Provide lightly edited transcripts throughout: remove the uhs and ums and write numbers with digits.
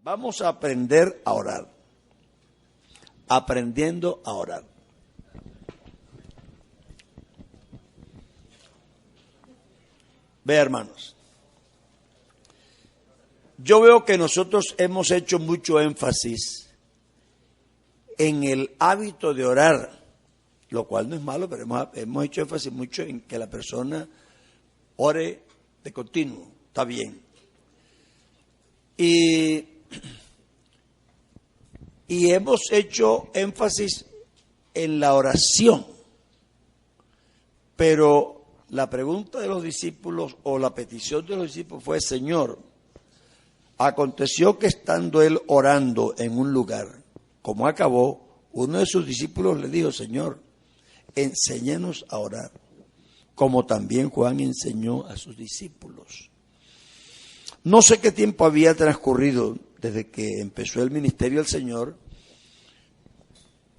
Vamos a aprender a orar. Aprendiendo a orar. Vea, hermanos, yo veo que nosotros hemos hecho mucho énfasis en el hábito de orar, lo cual no es malo, pero hemos hecho énfasis mucho en que la persona ore de continuo, está bien. Y hemos hecho énfasis en la oración, pero la pregunta de los discípulos o la petición de los discípulos fue: Señor, aconteció que estando él orando en un lugar, como acabó, uno de sus discípulos le dijo: Señor, enséñanos a orar, como también Juan enseñó a sus discípulos. No sé qué tiempo había transcurrido desde que empezó el ministerio del Señor,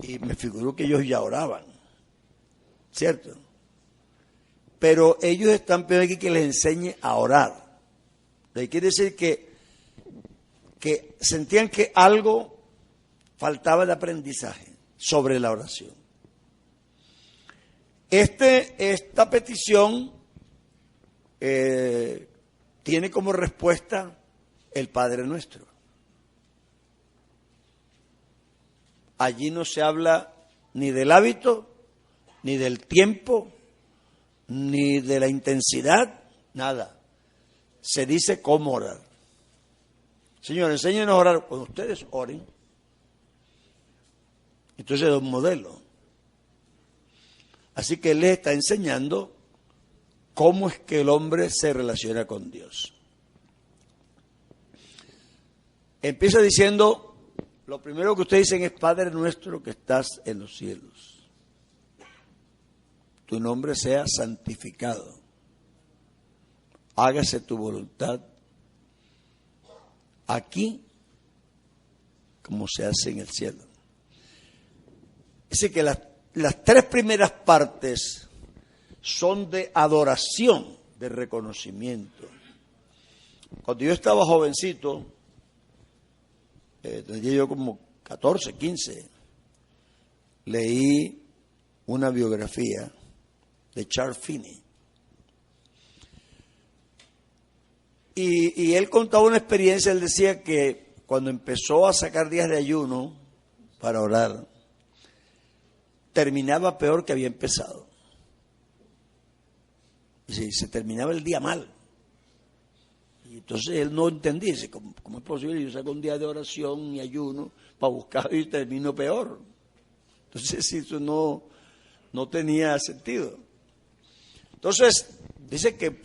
y me figuro que ellos ya oraban, ¿cierto? Pero ellos están pidiendo aquí que les enseñe a orar. Quiere decir que sentían que algo faltaba de aprendizaje sobre la oración. Esta petición tiene como respuesta el Padre Nuestro. Allí no se habla ni del hábito, ni del tiempo, ni de la intensidad, nada. Se dice cómo orar. Señor, enséñenos a orar. Cuando ustedes oren, entonces es un modelo. Así que Él les está enseñando cómo es que el hombre se relaciona con Dios. Empieza diciendo, lo primero que ustedes dicen es: Padre nuestro que estás en los cielos, tu nombre sea santificado, hágase tu voluntad aquí como se hace en el cielo. Dice que las tres primeras partes son de adoración, de reconocimiento. Cuando yo estaba jovencito, tenía yo como 14, 15, leí una biografía de Charles Finney. Y él contaba una experiencia. Él decía que cuando empezó a sacar días de ayuno para orar, terminaba peor que había empezado. Y se terminaba el día mal. Y entonces él no entendía, dice: ¿Cómo es posible? Yo saco un día de oración y ayuno para buscar y termino peor. Entonces eso no tenía sentido. Entonces dice que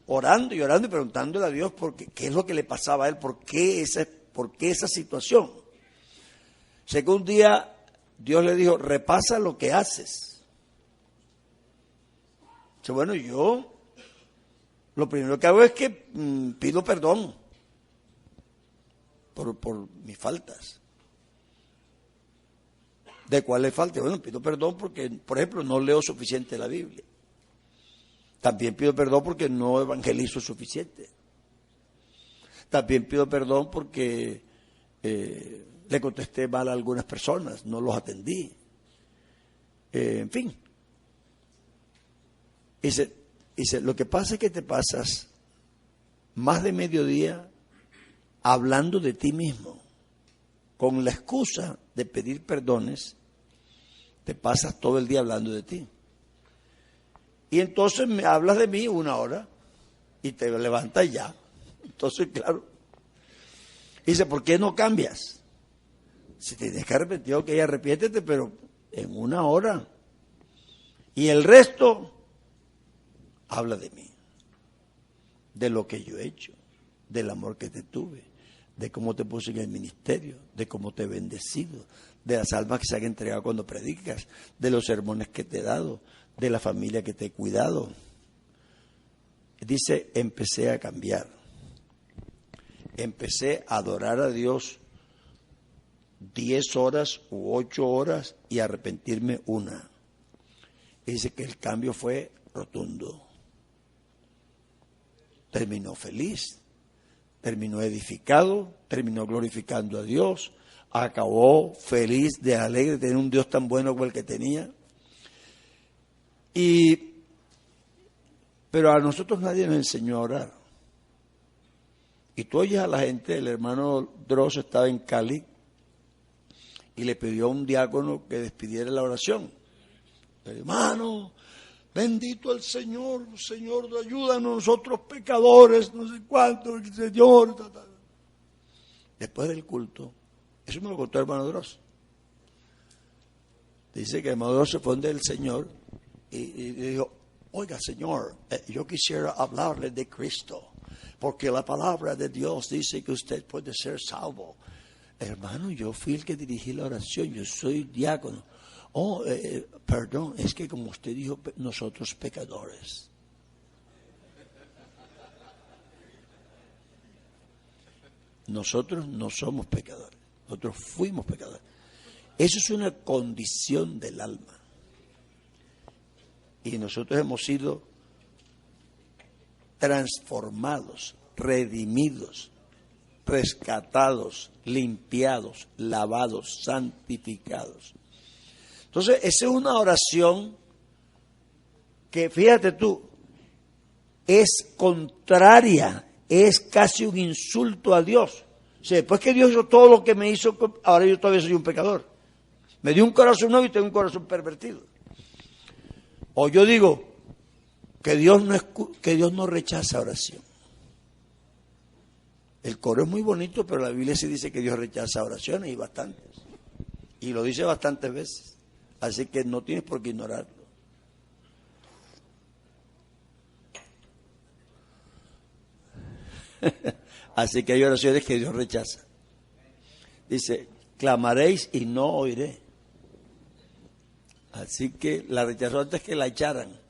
orando y preguntándole a Dios qué es lo que le pasaba a él, por qué esa situación. Sé que un día Dios le dijo: repasa lo que haces. Dice: bueno, yo lo primero que hago es que pido perdón por mis faltas. ¿De cuáles faltas? Bueno, pido perdón porque, por ejemplo, no leo suficiente la Biblia. También pido perdón porque no evangelizo suficiente. También pido perdón porque le contesté mal a algunas personas, no los atendí. En fin. Dice, lo que pasa es que te pasas más de mediodía hablando de ti mismo. Con la excusa de pedir perdones, te pasas todo el día hablando de ti. Y entonces me hablas de mí 1 hora y te levantas ya. Entonces, claro. Dice: ¿por qué no cambias? Si tienes que arrepentir, ok, arrepiéntete, pero en 1 hora. Y el resto, habla de mí, de lo que yo he hecho, del amor que te tuve, de cómo te puse en el ministerio, de cómo te he bendecido, de las almas que se han entregado cuando predicas, de los sermones que te he dado, de la familia que te he cuidado. Dice: empecé a cambiar, empecé a adorar a Dios 10 horas u 8 horas y a arrepentirme 1. Y dice que el cambio fue rotundo. Terminó feliz, terminó edificado, terminó glorificando a Dios, acabó feliz, de alegre de tener un Dios tan bueno como el que tenía. Pero a nosotros nadie nos enseñó a orar. Y tú oyes a la gente, el hermano Dross estaba en Cali y le pidió a un diácono que despidiera la oración. Hermano, bendito el Señor, Señor, ayúdanos nosotros pecadores, no sé cuánto, el Señor. Después del culto, eso me lo contó el hermano Dross. Dice que el hermano Dross se fue del Señor y dijo, oiga Señor, yo quisiera hablarle de Cristo, porque la palabra de Dios dice que usted puede ser salvo. Hermano, yo fui el que dirigí la oración, yo soy diácono. Oh, perdón, es que como usted dijo, nosotros pecadores. Nosotros no somos pecadores, nosotros fuimos pecadores. Eso es una condición del alma. Y nosotros hemos sido transformados, redimidos, rescatados, limpiados, lavados, santificados. Entonces, esa es una oración que, fíjate tú, es contraria, es casi un insulto a Dios. O sea, después que Dios hizo todo lo que me hizo, ahora yo todavía soy un pecador. Me dio un corazón nuevo y tengo un corazón pervertido. O yo digo que Dios no rechaza oración. El coro es muy bonito, pero la Biblia sí dice que Dios rechaza oraciones y bastantes. Y lo dice bastantes veces. Así que no tienes por qué ignorarlo. Así que hay oraciones que Dios rechaza. Dice, clamaréis y no oiré. Así que la rechazó antes que la echaran.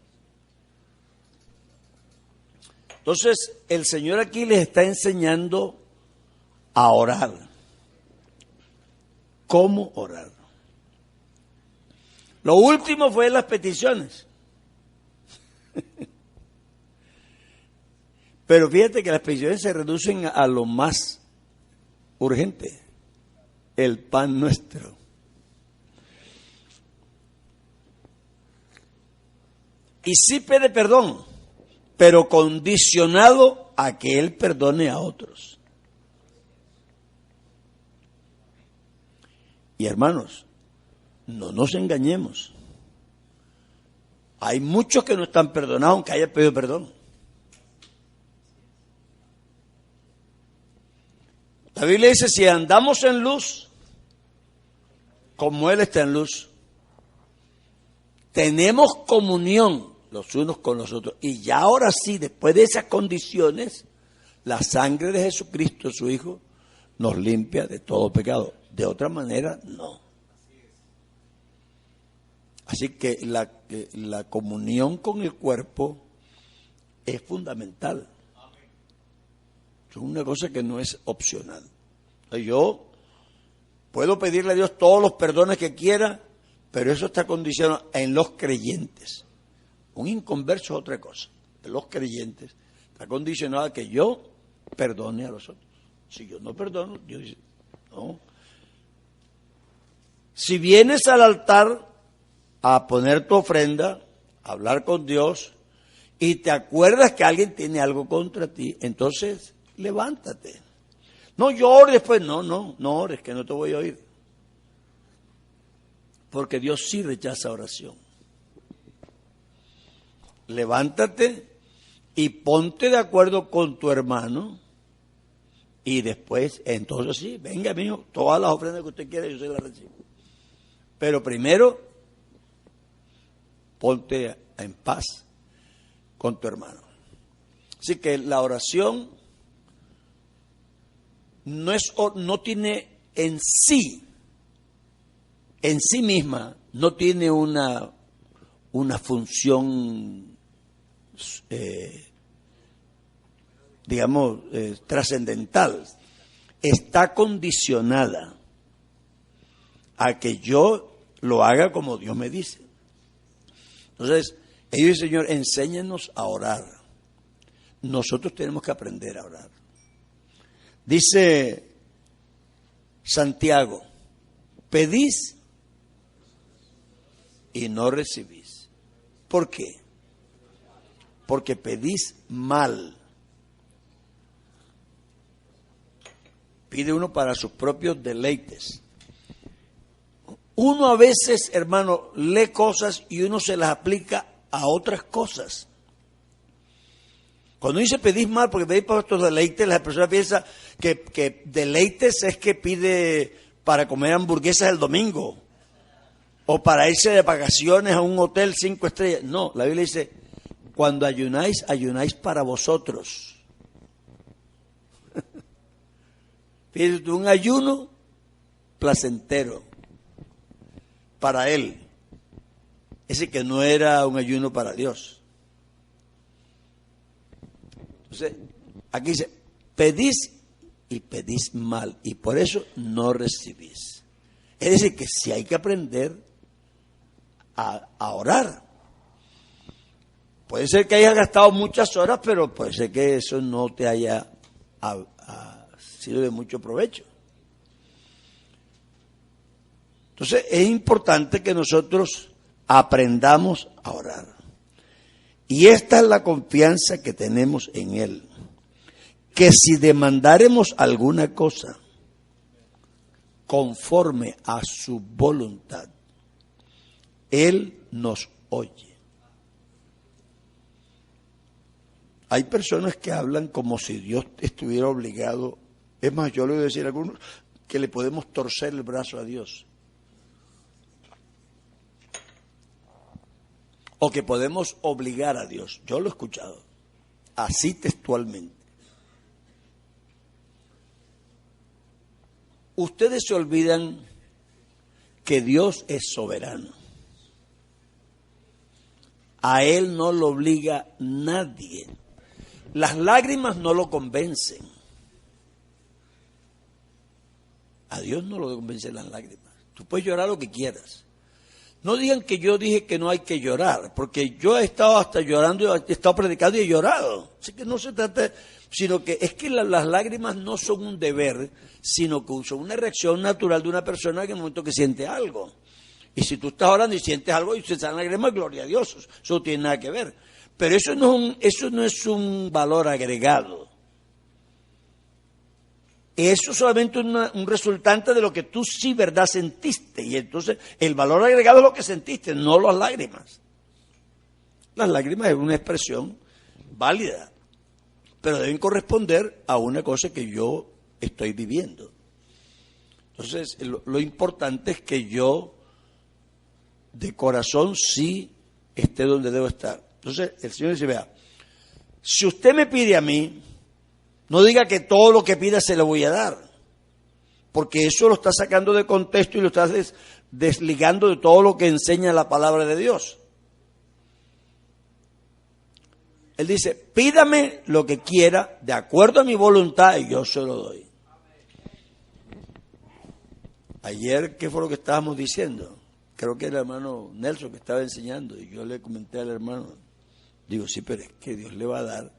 Entonces, el Señor aquí les está enseñando a orar. ¿Cómo orar? Lo último fue las peticiones. Pero fíjate que las peticiones se reducen a lo más urgente, el pan nuestro. Y sí pide perdón, pero condicionado a que Él perdone a otros. Y hermanos, no nos engañemos. Hay muchos que no están perdonados aunque hayan pedido perdón. La Biblia dice, si andamos en luz, como Él está en luz, tenemos comunión los unos con los otros. Y ya ahora sí, después de esas condiciones, la sangre de Jesucristo, su Hijo, nos limpia de todo pecado. De otra manera, no. Así que la comunión con el cuerpo es fundamental. Es una cosa que no es opcional. Yo puedo pedirle a Dios todos los perdones que quiera, pero eso está condicionado en los creyentes. Un inconverso es otra cosa. En los creyentes está condicionado a que yo perdone a los otros. Si yo no perdono, Dios dice, no. Si vienes al altar a poner tu ofrenda, a hablar con Dios, y te acuerdas que alguien tiene algo contra ti, entonces levántate. No llores después, no ores, que no te voy a oír. Porque Dios sí rechaza oración. Levántate y ponte de acuerdo con tu hermano y después, entonces sí, venga mijo, todas las ofrendas que usted quiera yo se las recibo. Pero primero, ponte en paz con tu hermano. Así que la oración no tiene en sí misma, no tiene una función, trascendental. Está condicionada a que yo lo haga como Dios me dice. Entonces, ellos dicen, Señor, enséñanos a orar. Nosotros tenemos que aprender a orar. Dice Santiago, pedís y no recibís. ¿Por qué? Porque pedís mal. Pide uno para sus propios deleites. Uno a veces, hermano, lee cosas y uno se las aplica a otras cosas. Cuando dice pedís mal, porque pedís para estos deleites, la persona piensa que deleites es que pide para comer hamburguesas el domingo o para irse de vacaciones a un hotel 5 estrellas. No, la Biblia dice, cuando ayunáis, ayunáis para vosotros. Pide un ayuno placentero para él. Ese que no era un ayuno para Dios. Entonces, aquí dice, pedís y pedís mal, y por eso no recibís. Es decir, que sí hay que aprender a orar. Puede ser que hayas gastado muchas horas, pero puede ser que eso no te haya sido de mucho provecho. Entonces, es importante que nosotros aprendamos a orar. Y esta es la confianza que tenemos en Él. Que si demandáremos alguna cosa conforme a su voluntad, Él nos oye. Hay personas que hablan como si Dios estuviera obligado. Es más, yo le voy a decir a algunos que le podemos torcer el brazo a Dios. O que podemos obligar a Dios. Yo lo he escuchado, así textualmente. Ustedes se olvidan que Dios es soberano. A Él no lo obliga nadie. Las lágrimas no lo convencen. A Dios no lo convencen las lágrimas. Tú puedes llorar lo que quieras. No digan que yo dije que no hay que llorar, porque yo he estado hasta llorando, he estado predicando y he llorado. Así que no se trata, sino que es que las lágrimas no son un deber, sino que son una reacción natural de una persona en el momento que siente algo. Y si tú estás orando y sientes algo y se salen lágrimas, gloria a Dios, eso no tiene nada que ver. Pero eso no es un valor agregado. Eso es solamente un resultante de lo que tú sí, verdad, sentiste. Y entonces el valor agregado es lo que sentiste, no las lágrimas. Las lágrimas es una expresión válida, pero deben corresponder a una cosa que yo estoy viviendo. Entonces, lo importante es que yo, de corazón, sí esté donde debo estar. Entonces, el Señor dice, vea, si usted me pide a mí, no diga que todo lo que pida se lo voy a dar, porque eso lo está sacando de contexto y lo está desligando de todo lo que enseña la palabra de Dios. Él dice, pídame lo que quiera de acuerdo a mi voluntad y yo se lo doy. Ayer, ¿qué fue lo que estábamos diciendo? Creo que era el hermano Nelson que estaba enseñando y yo le comenté al hermano, digo, sí, pero es que Dios le va a dar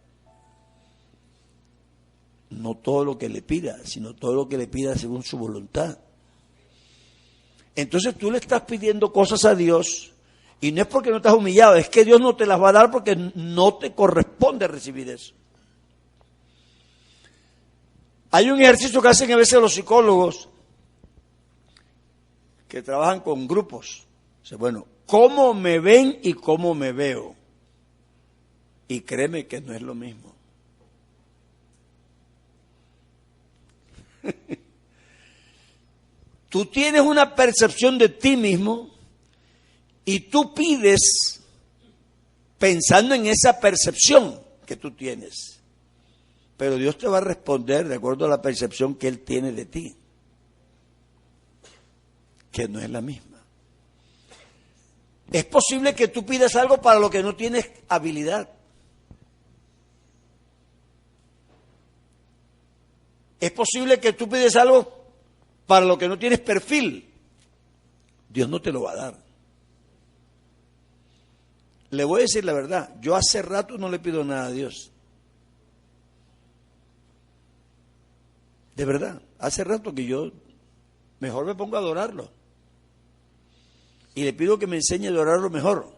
no todo lo que le pida, sino todo lo que le pida según su voluntad. Entonces tú le estás pidiendo cosas a Dios y no es porque no estás humillado, es que Dios no te las va a dar porque no te corresponde recibir eso. Hay un ejercicio que hacen a veces los psicólogos que trabajan con grupos. Dice, bueno, ¿cómo me ven y cómo me veo? Y créeme que no es lo mismo. Tú tienes una percepción de ti mismo y tú pides pensando en esa percepción que tú tienes. Pero Dios te va a responder de acuerdo a la percepción que Él tiene de ti, que no es la misma. Es posible que tú pidas algo para lo que no tienes habilidad. Es posible que tú pides algo para lo que no tienes perfil. Dios no te lo va a dar. Le voy a decir la verdad, yo hace rato no le pido nada a Dios. De verdad, hace rato que yo mejor me pongo a adorarlo. Y le pido que me enseñe a adorarlo mejor.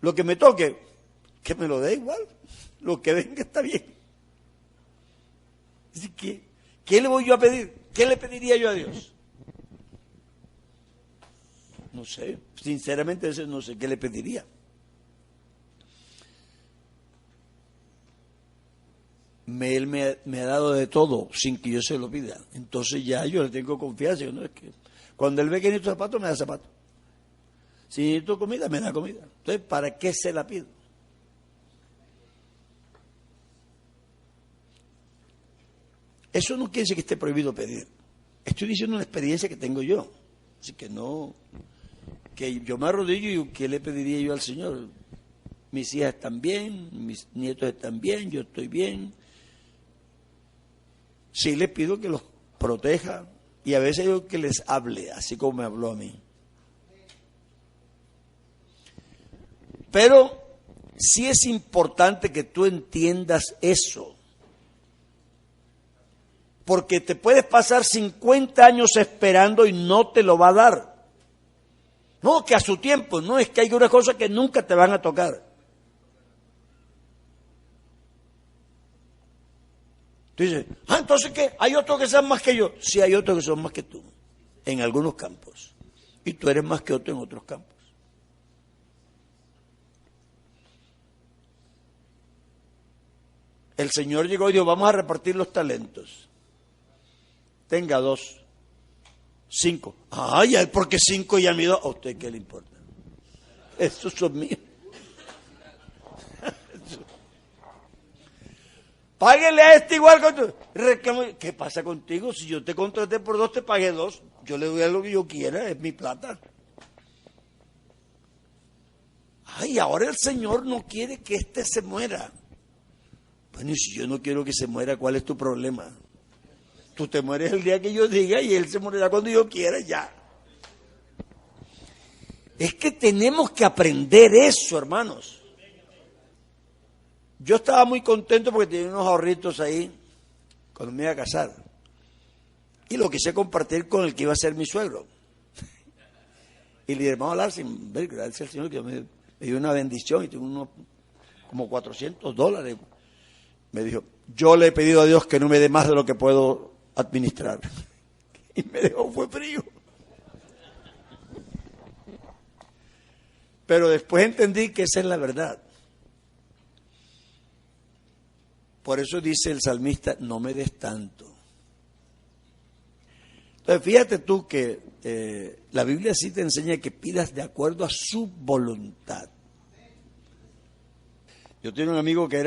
Lo que me toque, que me lo dé igual. Lo que venga está bien. Así que, ¿qué le voy yo a pedir? ¿Qué le pediría yo a Dios? No sé, sinceramente no sé qué le pediría. Él me ha dado de todo sin que yo se lo pida. Entonces ya yo le tengo confianza. No, es que cuando él ve que necesito zapatos, me da zapatos. Si necesito comida, me da comida. Entonces, ¿para qué se la pido? Eso no quiere decir que esté prohibido pedir. Estoy diciendo una experiencia que tengo yo. Así que no, que yo me arrodillo y ¿qué le pediría yo al Señor? Mis hijas están bien, mis nietos están bien, yo estoy bien. Sí le pido que los proteja y a veces yo que les hable, así como me habló a mí. Pero sí es importante que tú entiendas eso. Porque te puedes pasar 50 años esperando y no te lo va a dar. No, que a su tiempo, no, es que hay unas cosas que nunca te van a tocar. Tú dices, entonces ¿qué? ¿Hay otros que sean más que yo? Sí, hay otros que son más que tú, en algunos campos. Y tú eres más que otro en otros campos. El Señor llegó y dijo, vamos a repartir los talentos. Tenga 2, 5. Ay, porque 5 y a mí 2. ¿A usted qué le importa? Esos son míos. Páguele a este igual con tú. ¿Qué pasa contigo? Si yo te contraté por 2, te pagué 2. Yo le doy a lo que yo quiera, es mi plata. Ay, ahora el Señor no quiere que este se muera. Bueno, y si yo no quiero que se muera, ¿cuál es tu problema? Tú te mueres el día que yo diga y él se morirá cuando yo quiera, ya. Es que tenemos que aprender eso, hermanos. Yo estaba muy contento porque tenía unos ahorritos ahí cuando me iba a casar. Y lo quise compartir con el que iba a ser mi suegro. Y le dije, hermano Larsen, gracias al Señor que me dio una bendición y tengo unos como $400. Me dijo, yo le he pedido a Dios que no me dé más de lo que puedo administrar. Y me dejó, fue frío. Pero después entendí que esa es la verdad. Por eso dice el salmista, no me des tanto. Entonces fíjate tú que la Biblia sí te enseña que pidas de acuerdo a su voluntad. Yo tenía un amigo que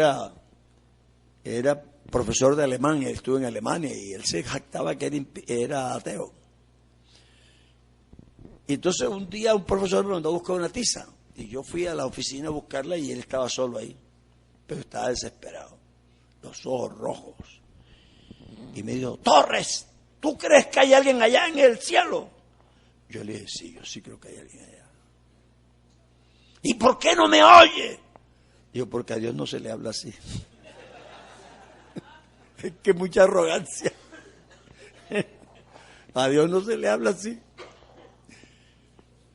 era profesor de alemán, él estuvo en Alemania y él se jactaba que era ateo. Y entonces un día un profesor me mandó a buscar una tiza y yo fui a la oficina a buscarla y él estaba solo ahí, pero estaba desesperado, los ojos rojos. Y me dijo, Torres, ¿tú crees que hay alguien allá en el cielo? Yo le dije, sí, yo sí creo que hay alguien allá. ¿Y por qué no me oye? Digo, porque a Dios no se le habla así. Es que mucha arrogancia. A Dios no se le habla así.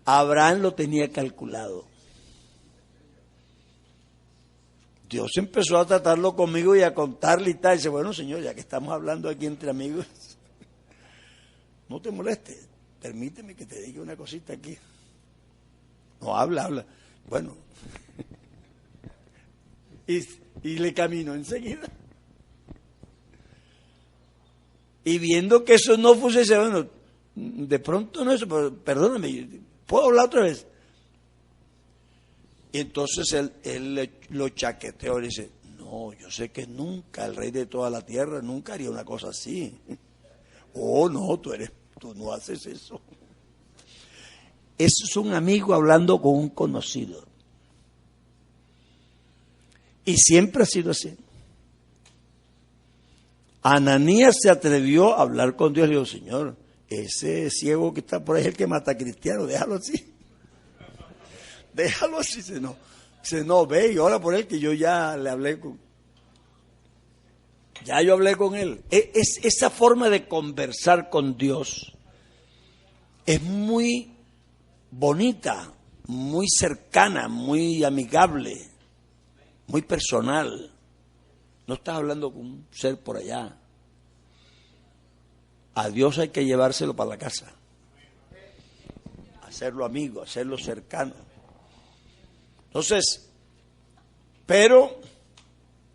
Abraham lo tenía calculado. Dios empezó a tratarlo conmigo y a contarle y tal. Y dice, bueno, Señor, ya que estamos hablando aquí entre amigos, no te molestes. Permíteme que te diga una cosita aquí. No, habla. Bueno. Y le caminó enseguida. Y viendo que eso no fuese, bueno, de pronto no eso, pero perdóname, ¿puedo hablar otra vez? Y entonces él lo chaqueteó y dice, no, yo sé que nunca el rey de toda la tierra nunca haría una cosa así. Oh, no, tú no haces eso. Eso es un amigo hablando con un conocido. Y siempre ha sido así. Ananías se atrevió a hablar con Dios y le dijo, Señor, ese ciego que está por ahí es el que mata a cristianos, déjalo así. Déjalo así. Dice, no, ve y ora por él que yo ya le hablé con... Ya yo hablé con él. Esa forma de conversar con Dios es muy bonita, muy cercana, muy amigable, muy personal. No estás hablando con un ser por allá. A Dios hay que llevárselo para la casa, hacerlo amigo, hacerlo cercano. Entonces, pero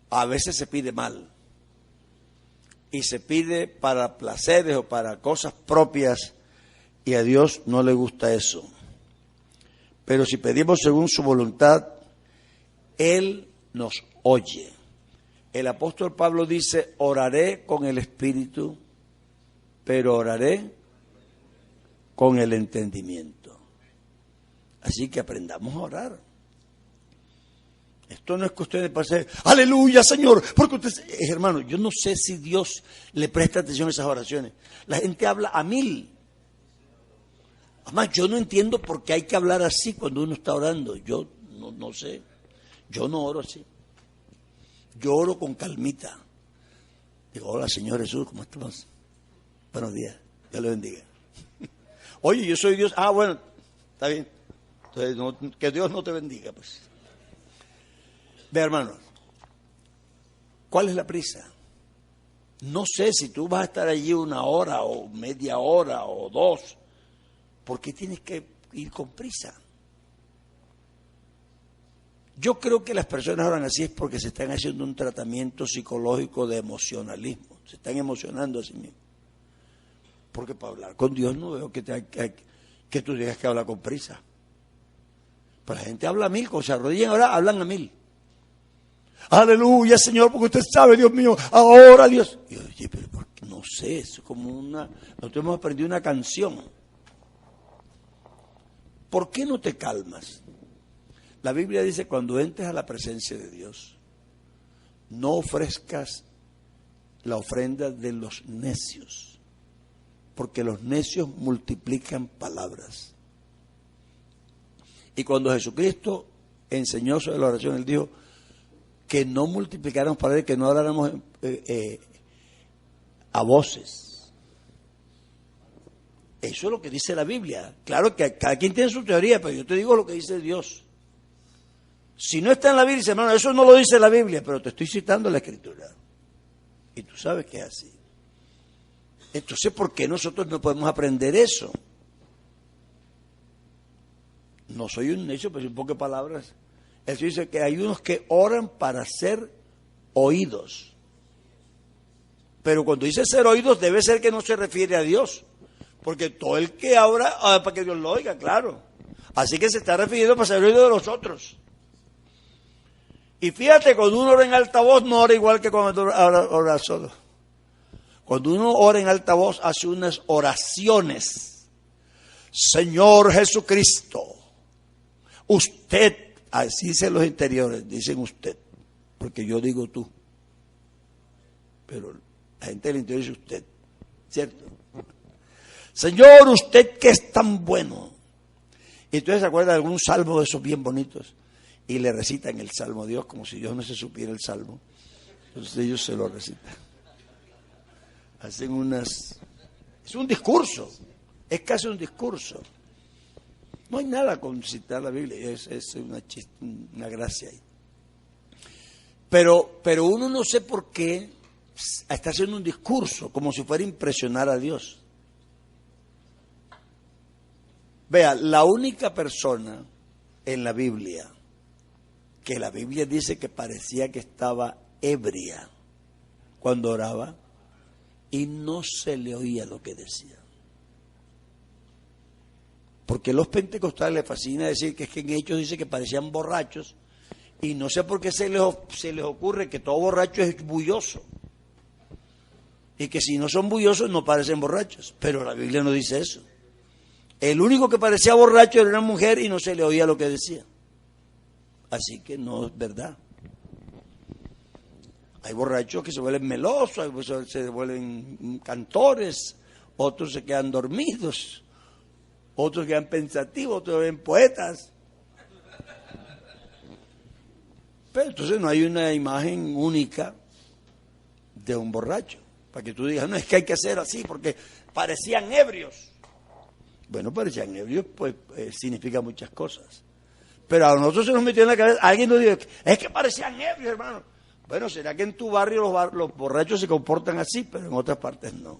a veces se pide mal. Y se pide para placeres o para cosas propias, y a Dios no le gusta eso. Pero si pedimos según su voluntad, Él nos oye. El apóstol Pablo dice, oraré con el Espíritu, pero oraré con el entendimiento. Así que aprendamos a orar. Esto no es que ustedes pasen, aleluya Señor, porque usted, hermano, yo no sé si Dios le presta atención a esas oraciones. La gente habla a mil. Además, yo no entiendo por qué hay que hablar así cuando uno está orando. Yo no sé, yo no oro así. Yo oro con calmita. Digo, hola Señor Jesús, ¿cómo estás? Buenos días, Dios le bendiga. Oye, yo soy Dios. Ah, bueno, está bien. Entonces, que Dios no te bendiga, pues. Ve, hermanos, ¿cuál es la prisa? No sé si tú vas a estar allí 1 hora o media hora o 2. ¿Por qué tienes que ir con prisa? Yo creo que las personas oran así es porque se están haciendo un tratamiento psicológico de emocionalismo. Se están emocionando a sí mismos. Porque para hablar con Dios no veo que tú digas que habla con prisa. Pero la gente habla a mil, cuando se arrodillan ahora hablan a mil. Aleluya, Señor, porque usted sabe, Dios mío, ahora Dios. Y yo, oye, pero no sé, eso es como nosotros hemos aprendido una canción. ¿Por qué no te calmas? La Biblia dice, cuando entres a la presencia de Dios, no ofrezcas la ofrenda de los necios, porque los necios multiplican palabras. Y cuando Jesucristo enseñó sobre la oración, Él dijo que no multiplicáramos palabras, que no habláramos a voces. Eso es lo que dice la Biblia. Claro que cada quien tiene su teoría, pero yo te digo lo que dice Dios. Si no está en la Biblia, dice, hermano, eso no lo dice la Biblia, pero te estoy citando la Escritura. Y tú sabes que es así. Entonces, ¿por qué nosotros no podemos aprender eso? No soy un necio, pero en pocas palabras. Él dice que hay unos que oran para ser oídos. Pero cuando dice ser oídos, debe ser que no se refiere a Dios. Porque todo el que ora, para que Dios lo oiga, claro. Así que se está refiriendo para ser oído de los otros. Y fíjate, cuando uno ora en alta voz, no ora igual que cuando ora solo. Cuando uno ora en alta voz, hace unas oraciones. Señor Jesucristo, usted, así dicen los interiores, dicen usted, porque yo digo tú. Pero la gente del interior dice usted, ¿cierto? Señor, usted que es tan bueno. Y entonces se acuerda de algún salmo de esos bien bonitos. Y le recitan el salmo a Dios como si Dios no se supiera el salmo. Entonces ellos se lo recitan. Hacen es un discurso, es casi un discurso. No hay nada con citar la Biblia, es una gracia ahí. Pero uno no sé por qué está haciendo un discurso, como si fuera a impresionar a Dios. Vea, la única persona en la Biblia que la Biblia dice que parecía que estaba ebria cuando oraba y no se le oía lo que decía. Porque a los pentecostales les fascina decir que es que en Hechos dice que parecían borrachos y no sé por qué se les ocurre que todo borracho es bulloso y que si no son bullosos no parecen borrachos, pero la Biblia no dice eso. El único que parecía borracho era una mujer y no se le oía lo que decía. Así que no es verdad. Hay borrachos que se vuelven melosos, se vuelven cantores, otros se quedan dormidos, otros quedan pensativos, otros ven poetas. Pero entonces no hay una imagen única de un borracho. Para que tú digas, no, es que hay que hacer así, porque parecían ebrios. Bueno, parecían ebrios, pues significa muchas cosas. Pero a nosotros se nos metió en la cabeza, alguien nos dijo, es que parecían ebrios, hermano. Bueno, será que en tu barrio los borrachos se comportan así, pero en otras partes no.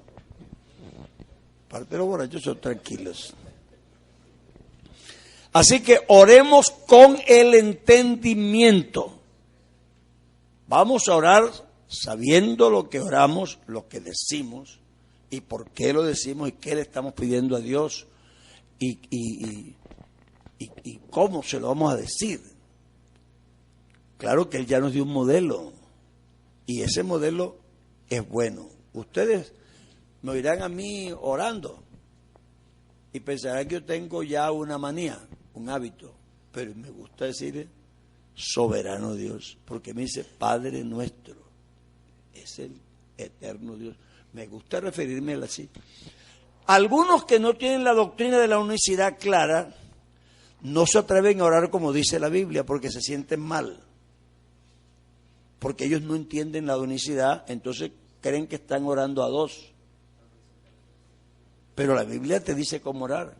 Parte de los borrachos son tranquilos. Así que oremos con el entendimiento. Vamos a orar sabiendo lo que oramos, lo que decimos, y por qué lo decimos, y qué le estamos pidiendo a Dios, y cómo se lo vamos a decir. Claro que Él ya nos dio un modelo, y ese modelo es bueno. Ustedes me oirán a mí orando, y pensarán que yo tengo ya una manía, un hábito, pero me gusta decir soberano Dios, porque me dice Padre nuestro, es el eterno Dios. Me gusta referirme a él así. Algunos que no tienen la doctrina de la unicidad clara, no se atreven a orar como dice la Biblia, porque se sienten mal, porque ellos no entienden la unicidad, entonces creen que están orando a dos. Pero la Biblia te dice cómo orar.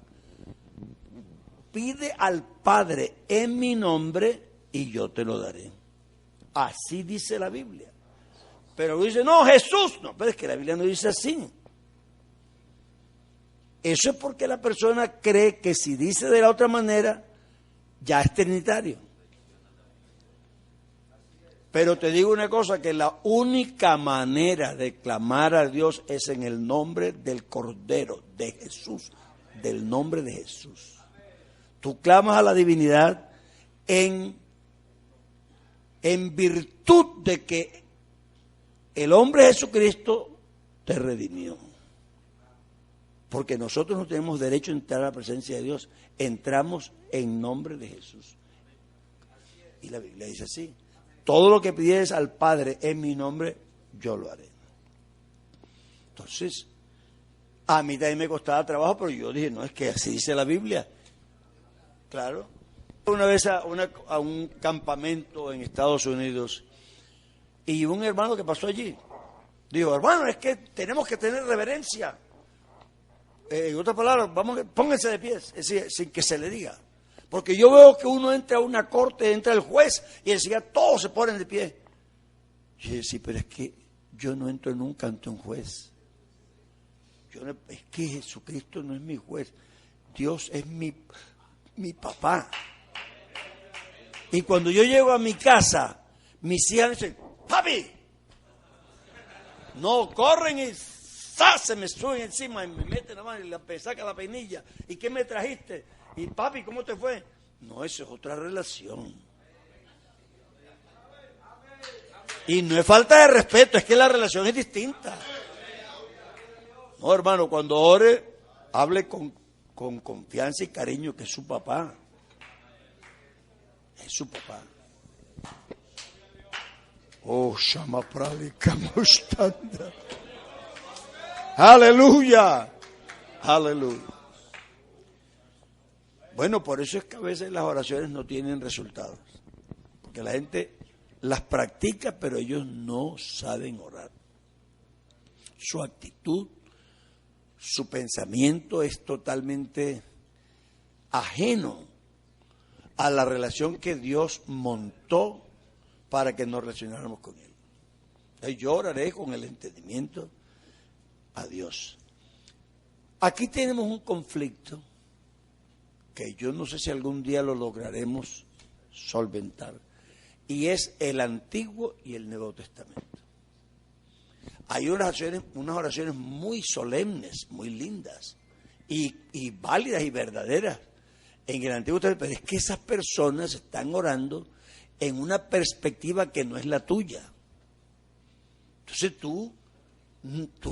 Pide al Padre en mi nombre y yo te lo daré. Así dice la Biblia. Pero dice, no, Jesús. No, pero es que la Biblia no dice así. Eso es porque la persona cree que si dice de la otra manera, ya es trinitario. Pero te digo una cosa, que la única manera de clamar a Dios es en el nombre del Cordero, de Jesús, del nombre de Jesús. Tú clamas a la divinidad en virtud de que el hombre Jesucristo te redimió. Porque nosotros no tenemos derecho a entrar a la presencia de Dios. Entramos en nombre de Jesús. Y la Biblia dice así. Todo lo que pidieres al Padre en mi nombre, yo lo haré. Entonces, a mí también me costaba trabajo, pero yo dije, no, es que así dice la Biblia. Claro. Una vez a un campamento en Estados Unidos, y un hermano que pasó allí, dijo, hermano, es que tenemos que tener reverencia. En otras palabras, pónganse de pie, es decir, sin que se le diga. Porque yo veo que uno entra a una corte, entra el juez, y enseguida todos se ponen de pie. Y yo decía, sí, pero es que yo no entro nunca ante un juez. Es que Jesucristo no es mi juez. Dios es mi papá. Y cuando yo llego a mi casa, mis hijas dicen, papi. No, corren y se me suben encima y me meten la mano y me sacan la peinilla. ¿Y qué me trajiste? Y papi, ¿cómo te fue? No, eso es otra relación. Y no es falta de respeto, es que la relación es distinta. No, hermano, cuando ore, hable con confianza y cariño, que es su papá. Es su papá. Oh, Shama Pradika Mustanda. Aleluya. Aleluya. Bueno, por eso es que a veces las oraciones no tienen resultados. Porque la gente las practica, pero ellos no saben orar. Su actitud, su pensamiento es totalmente ajeno a la relación que Dios montó para que nos relacionáramos con Él. Yo oraré con el entendimiento a Dios. Aquí tenemos un conflicto que yo no sé si algún día lo lograremos solventar, y es el Antiguo y el Nuevo Testamento. Hay unas oraciones muy solemnes, muy lindas, y válidas y verdaderas en el Antiguo Testamento, pero es que esas personas están orando en una perspectiva que no es la tuya. Entonces tú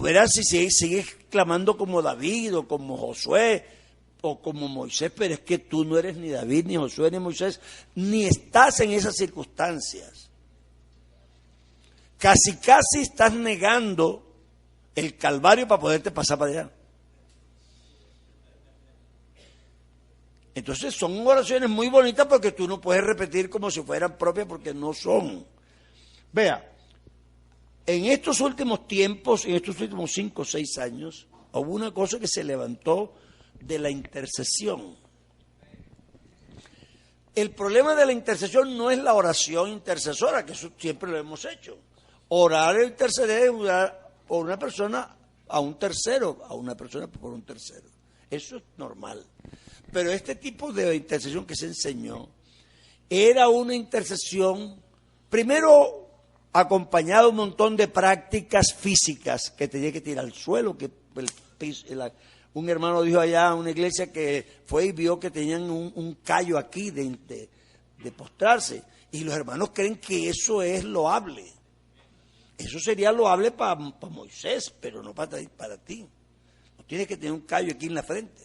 verás si sigues clamando como David o como Josué o como Moisés, pero es que tú no eres ni David, ni Josué, ni Moisés, ni estás en esas circunstancias. Casi estás negando el Calvario para poderte pasar para allá. Entonces son oraciones muy bonitas porque tú no puedes repetir como si fueran propias porque no son. Vea, En estos últimos tiempos, en estos últimos 5 o 6 años, hubo una cosa que se levantó de la intercesión. El problema de la intercesión no es la oración intercesora, que eso siempre lo hemos hecho. Orar e interceder es orar por una persona a un tercero, a una persona por un tercero. Eso es normal. Pero este tipo de intercesión que se enseñó era una intercesión, primero acompañada de un montón de prácticas físicas que tenía que tirar al suelo, que un hermano dijo allá en una iglesia que fue y vio que tenían un callo aquí de postrarse, y los hermanos creen que eso es loable. Eso sería loable para Moisés, pero no para ti. No tienes que tener un callo aquí en la frente.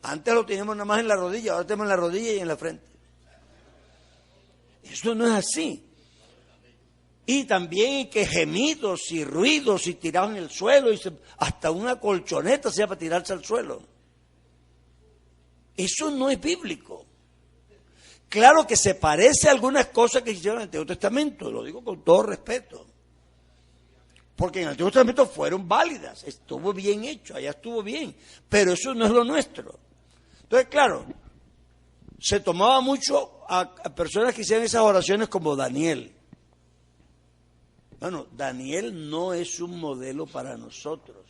Antes lo teníamos nada más en la rodilla, ahora tenemos en la rodilla y en la frente. Eso no es así. Y también que gemidos y ruidos y tirados en el suelo, hasta una colchoneta sea para tirarse al suelo. Eso no es bíblico. Claro que se parece a algunas cosas que hicieron en el Antiguo Testamento, lo digo con todo respeto. Porque en el Antiguo Testamento fueron válidas, estuvo bien hecho, allá estuvo bien, pero eso no es lo nuestro. Entonces, claro, se tomaba mucho a personas que hicieron esas oraciones como Daniel. Bueno, Daniel no es un modelo para nosotros,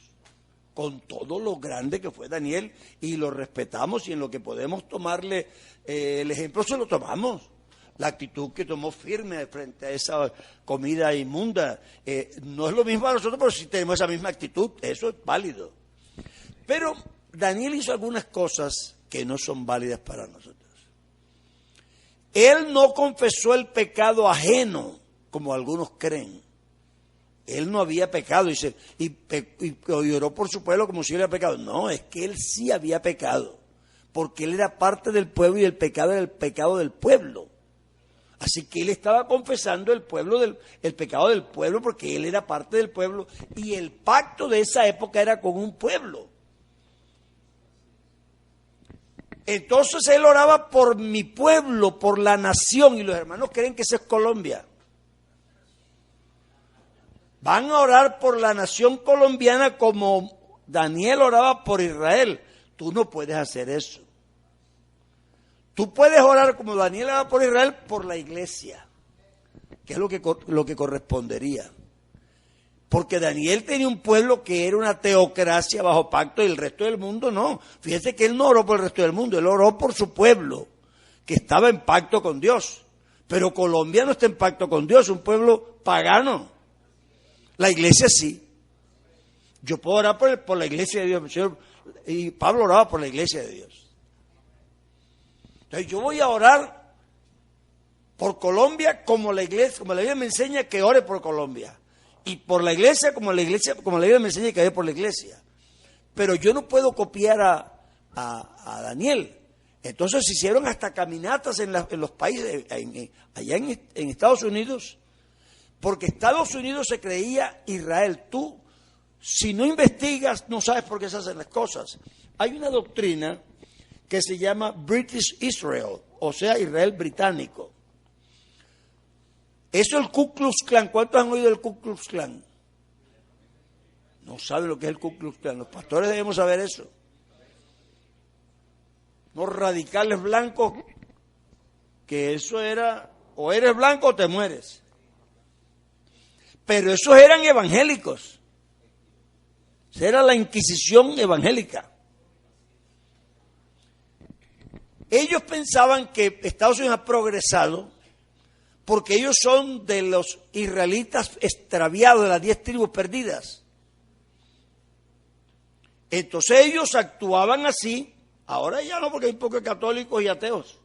con todo lo grande que fue Daniel, y lo respetamos, y en lo que podemos tomarle el ejemplo se lo tomamos. La actitud que tomó firme frente a esa comida inmunda, no es lo mismo para nosotros, pero sí tenemos esa misma actitud, eso es válido. Pero Daniel hizo algunas cosas que no son válidas para nosotros. Él no confesó el pecado ajeno, como algunos creen. Él no había pecado y oró por su pueblo como si hubiera pecado. No, es que él sí había pecado, porque él era parte del pueblo y el pecado era el pecado del pueblo. Así que él estaba confesando el pecado del pueblo, porque él era parte del pueblo y el pacto de esa época era con un pueblo. Entonces él oraba por mi pueblo, por la nación, y los hermanos creen que eso es Colombia. Van a orar por la nación colombiana como Daniel oraba por Israel. Tú no puedes hacer eso. Tú puedes orar como Daniel oraba por Israel, por la iglesia, que es lo que correspondería. Porque Daniel tenía un pueblo que era una teocracia bajo pacto y el resto del mundo no. Fíjese que él no oró por el resto del mundo, él oró por su pueblo, que estaba en pacto con Dios. Pero Colombia no está en pacto con Dios, es un pueblo pagano. La iglesia sí. Yo puedo orar por la iglesia de Dios, y Pablo oraba por la iglesia de Dios. Entonces yo voy a orar por Colombia como la iglesia me enseña que ore por Colombia. Y por la iglesia como la iglesia me enseña que ore por la iglesia. Pero yo no puedo copiar a Daniel. Entonces se hicieron hasta caminatas en los países, allá en Estados Unidos, porque Estados Unidos se creía Israel. Tú, si no investigas, no sabes por qué se hacen las cosas. Hay una doctrina que se llama British Israel, o sea, Israel británico. Eso es el Ku Klux Klan. ¿Cuántos han oído del Ku Klux Klan? No saben lo que es el Ku Klux Klan. Los pastores debemos saber eso. Los radicales blancos, que eso era, o eres blanco o te mueres. Pero esos eran evangélicos. Esa era la Inquisición evangélica. Ellos pensaban que Estados Unidos ha progresado porque ellos son de los israelitas extraviados, de las 10 tribus perdidas. Entonces ellos actuaban así, ahora ya no, porque hay pocos católicos y ateos,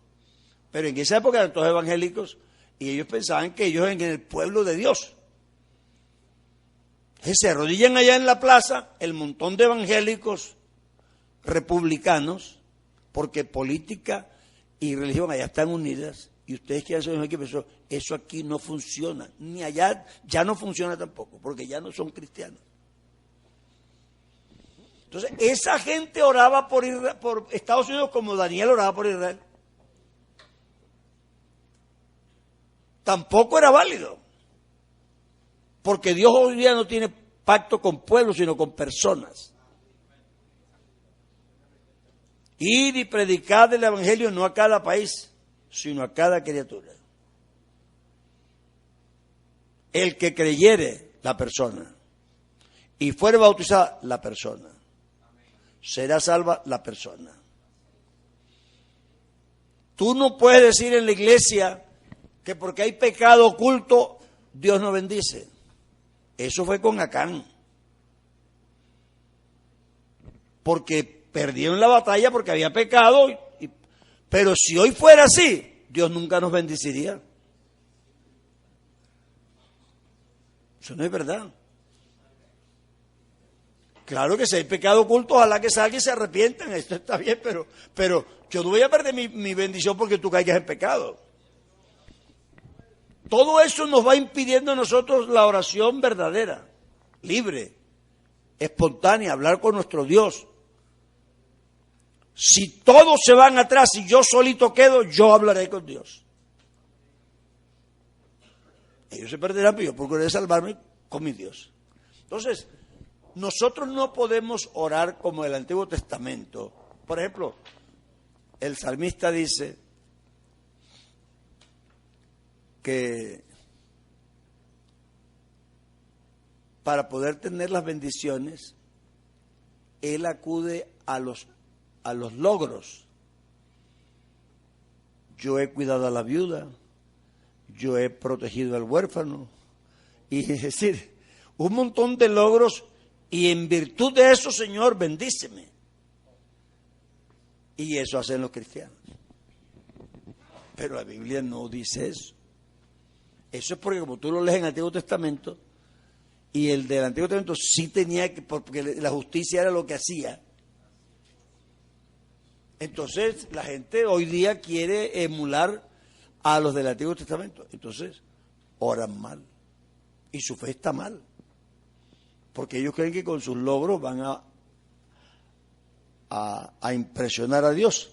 pero en esa época eran todos evangélicos y ellos pensaban que ellos eran el pueblo de Dios. Entonces se arrodillan allá en la plaza el montón de evangélicos republicanos, porque política y religión allá están unidas, y ustedes quieren saber qué pensó, eso aquí no funciona, ni allá ya no funciona tampoco, porque ya no son cristianos. Entonces, esa gente oraba por Estados Unidos como Daniel oraba por Israel. Tampoco era válido. Porque Dios hoy día no tiene pacto con pueblos, sino con personas. Ir y predicar el evangelio no a cada país, sino a cada criatura. El que creyere, la persona, y fuere bautizada, la persona, será salva la persona. Tú no puedes decir en la iglesia que porque hay pecado oculto, Dios no bendice. Eso fue con Acán. Porque perdieron la batalla porque había pecado. Pero si hoy fuera así, Dios nunca nos bendeciría. Eso no es verdad. Claro que si hay pecado oculto, ojalá que salgan y se arrepientan. Esto está bien, pero yo no voy a perder mi bendición porque tú caigas en pecado. Todo eso nos va impidiendo a nosotros la oración verdadera, libre, espontánea, hablar con nuestro Dios. Si todos se van atrás y yo solito quedo, yo hablaré con Dios. Ellos se perderán, pero yo procuraré salvarme con mi Dios. Entonces, nosotros no podemos orar como el Antiguo Testamento. Por ejemplo, el salmista dice que para poder tener las bendiciones, él acude a los logros. Yo he cuidado a la viuda, yo he protegido al huérfano, y es decir, un montón de logros, y en virtud de eso, Señor, bendíceme. Y eso hacen los cristianos. Pero la Biblia no dice eso. Eso es porque como tú lo lees en el Antiguo Testamento, y el del Antiguo Testamento sí tenía que, porque la justicia era lo que hacía. Entonces la gente hoy día quiere emular a los del Antiguo Testamento. Entonces oran mal. Y su fe está mal. Porque ellos creen que con sus logros van a impresionar a Dios.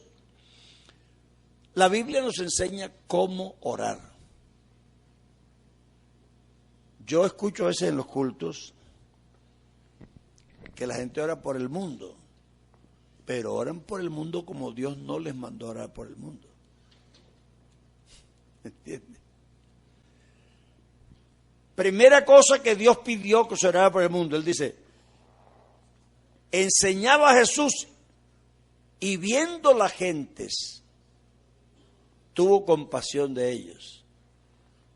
La Biblia nos enseña cómo orar. Yo escucho a veces en los cultos que la gente ora por el mundo, pero oran por el mundo como Dios no les mandó a orar por el mundo. ¿Entiendes? Primera cosa que Dios pidió que se orara por el mundo, Él dice, enseñaba a Jesús y viendo las gentes, tuvo compasión de ellos,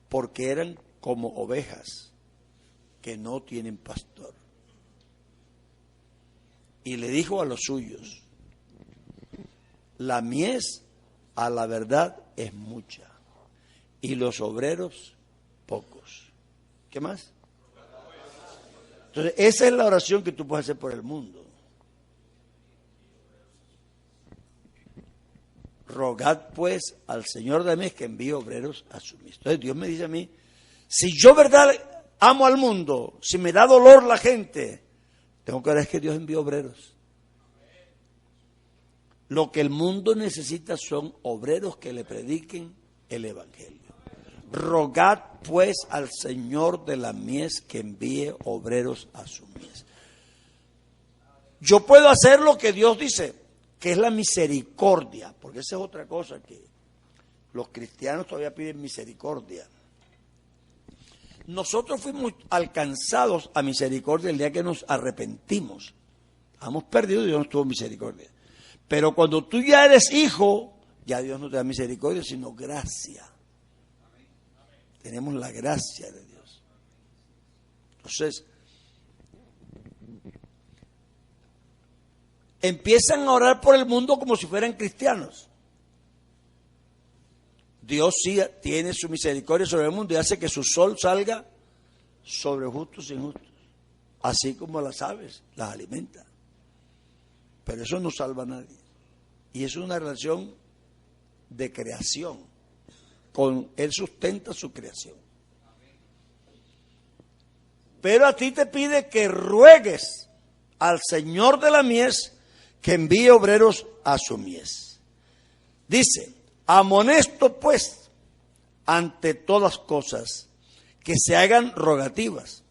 porque eran como ovejas que no tienen pastor. Y le dijo a los suyos, la mies a la verdad es mucha y los obreros pocos. ¿Qué más? Entonces, esa es la oración que tú puedes hacer por el mundo. Rogad pues al Señor de la mies que envíe obreros a su mies. Entonces Dios me dice a mí, si yo verdad amo al mundo, si me da dolor la gente, tengo que orar que Dios envíe obreros. Lo que el mundo necesita son obreros que le prediquen el evangelio. Rogad pues al Señor de la mies que envíe obreros a su mies. Yo puedo hacer lo que Dios dice, que es la misericordia, porque esa es otra cosa que los cristianos todavía piden misericordia. Nosotros fuimos alcanzados a misericordia el día que nos arrepentimos. Hemos perdido y Dios nos tuvo misericordia. Pero cuando tú ya eres hijo, ya Dios no te da misericordia, sino gracia. Tenemos la gracia de Dios. Entonces, empiezan a orar por el mundo como si fueran cristianos. Dios sí tiene su misericordia sobre el mundo y hace que su sol salga sobre justos e injustos, así como las aves las alimenta. Pero eso no salva a nadie. Y es una relación de creación. Él sustenta su creación. Pero a ti te pide que ruegues al Señor de la mies que envíe obreros a su mies. Dice, amonesto pues ante todas cosas que se hagan rogativas.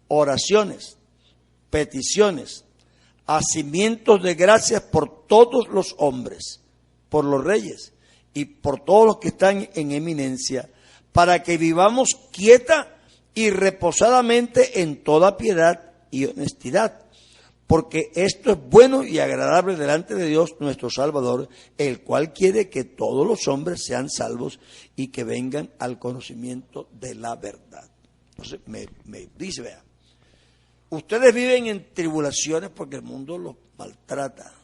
oraciones, peticiones, hacimientos de gracias por todos los hombres, por los reyes y por todos los que están en eminencia, para que vivamos quieta y reposadamente en toda piedad y honestidad, porque esto es bueno y agradable delante de Dios nuestro Salvador, el cual quiere que todos los hombres sean salvos y que vengan al conocimiento de la verdad. Entonces me dice, vea, ustedes viven en tribulaciones porque el mundo los maltrata.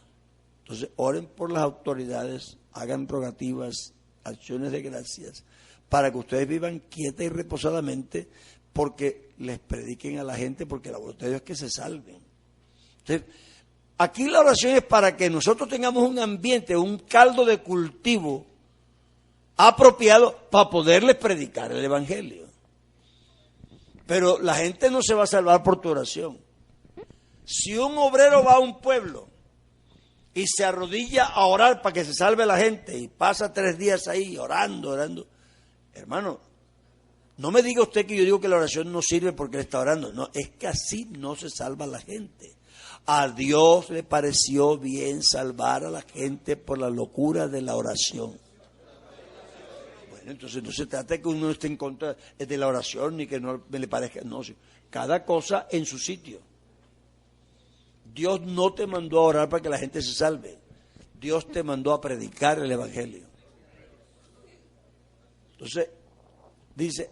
Entonces oren por las autoridades, hagan rogativas, acciones de gracias, para que ustedes vivan quieta y reposadamente, porque les prediquen a la gente, porque la voluntad de Dios es que se salven. Entonces, aquí la oración es para que nosotros tengamos un ambiente, un caldo de cultivo apropiado para poderles predicar el Evangelio. Pero la gente no se va a salvar por tu oración. Si un obrero va a un pueblo y se arrodilla a orar para que se salve la gente y pasa 3 días ahí orando, hermano, no me diga usted que yo digo que la oración no sirve porque él está orando. No, es que así no se salva la gente. A Dios le pareció bien salvar a la gente por la locura de la oración. Bueno, entonces no se trata de que uno esté en contra de la oración ni que no le parezca. No, cada cosa en su sitio. Dios no te mandó a orar para que la gente se salve. Dios te mandó a predicar el Evangelio. Entonces, dice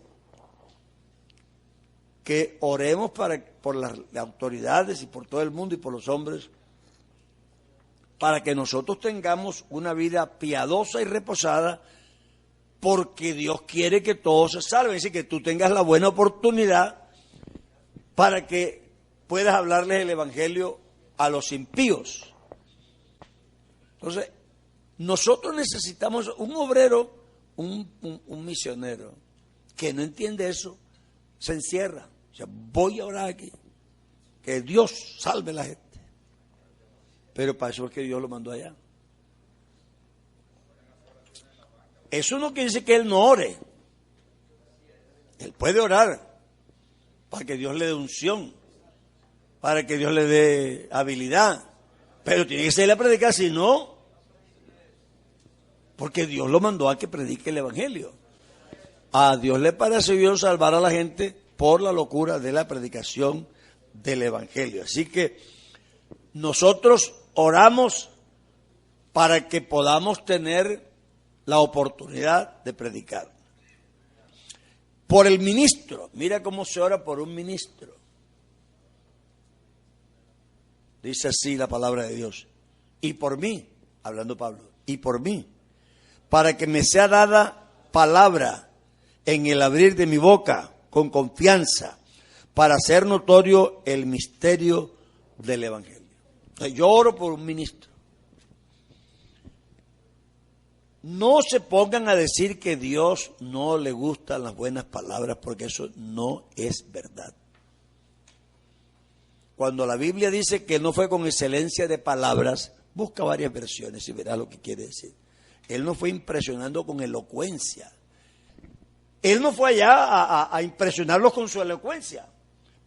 que oremos por las autoridades y por todo el mundo y por los hombres, para que nosotros tengamos una vida piadosa y reposada, porque Dios quiere que todos se salven. Es decir, que tú tengas la buena oportunidad para que puedas hablarles el Evangelio a los impíos. Entonces, nosotros necesitamos un obrero, un misionero, que no entiende eso, se encierra. O sea, voy a orar aquí, que Dios salve a la gente. Pero para eso es que Dios lo mandó allá. Eso no quiere decir que él no ore. Él puede orar para que Dios le dé unción, para que Dios le dé habilidad. Pero tiene que ser la predicar, si no, porque Dios lo mandó a que predique el Evangelio. A Dios le pareció bien salvar a la gente por la locura de la predicación del Evangelio. Así que nosotros oramos para que podamos tener la oportunidad de predicar. Por el ministro, mira cómo se ora por un ministro. Dice así la palabra de Dios. Y por mí, hablando Pablo, y por mí, para que me sea dada palabra en el abrir de mi boca con confianza, para hacer notorio el misterio del Evangelio. Entonces, yo oro por un ministro. No se pongan a decir que Dios no le gustan las buenas palabras, porque eso no es verdad. Cuando la Biblia dice que no fue con excelencia de palabras, busca varias versiones y verás lo que quiere decir. Él no fue impresionando con elocuencia. Él no fue allá a impresionarlos con su elocuencia.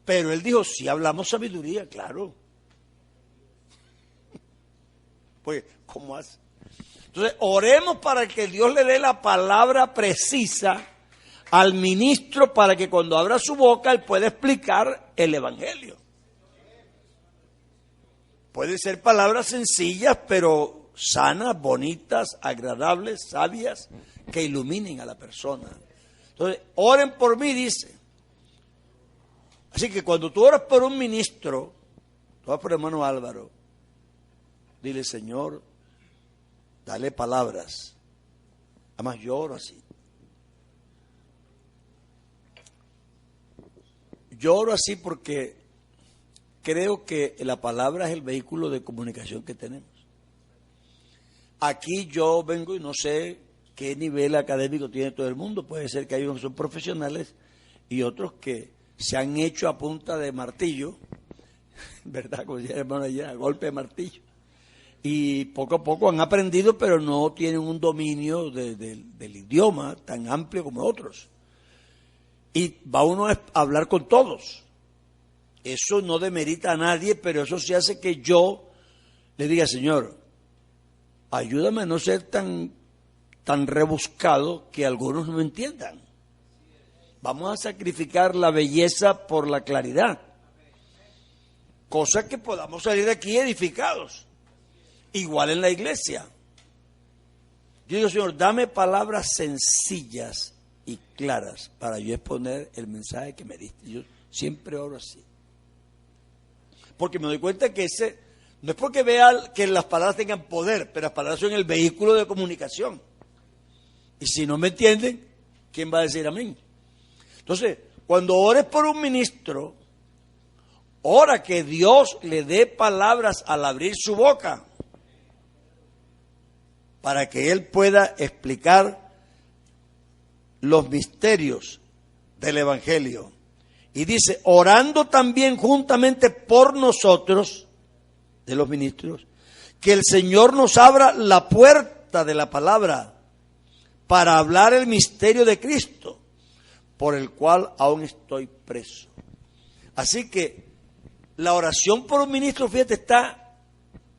Pero él dijo, si hablamos sabiduría, claro. Pues, ¿cómo hace? Entonces, oremos para que Dios le dé la palabra precisa al ministro, para que cuando abra su boca, él pueda explicar el Evangelio. Pueden ser palabras sencillas, pero sanas, bonitas, agradables, sabias, que iluminen a la persona. Entonces, oren por mí, dice. Así que cuando tú oras por un ministro, tú vas por el hermano Álvaro, dile, Señor, dale palabras. Además, yo oro así. Yo oro así porque creo que la palabra es el vehículo de comunicación que tenemos. Aquí yo vengo y no sé qué nivel académico tiene todo el mundo. Puede ser que hay unos que son profesionales y otros que se han hecho a punta de martillo, ¿verdad? Como decía el hermano ayer, a golpe de martillo. Y poco a poco han aprendido, pero no tienen un dominio del idioma tan amplio como otros. Y va uno a hablar con todos. eso no demerita a nadie, pero eso sí hace que yo le diga, Señor, ayúdame a no ser tan rebuscado que algunos no entiendan. Vamos a sacrificar la belleza por la claridad, cosa que podamos salir de aquí edificados. Igual en la iglesia. Yo digo, Señor, dame palabras sencillas y claras para yo exponer el mensaje que me diste. Yo siempre oro así. Porque me doy cuenta que no es porque vea que las palabras tengan poder, pero las palabras son el vehículo de comunicación. Y si no me entienden, ¿quién va a decir amén? Entonces, cuando ores por un ministro, ora que Dios le dé palabras al abrir su boca, para que él pueda explicar los misterios del Evangelio. Y dice, orando también juntamente por nosotros, de los ministros, que el Señor nos abra la puerta de la palabra para hablar el misterio de Cristo, por el cual aún estoy preso. Así que la oración por un ministro, fíjate, está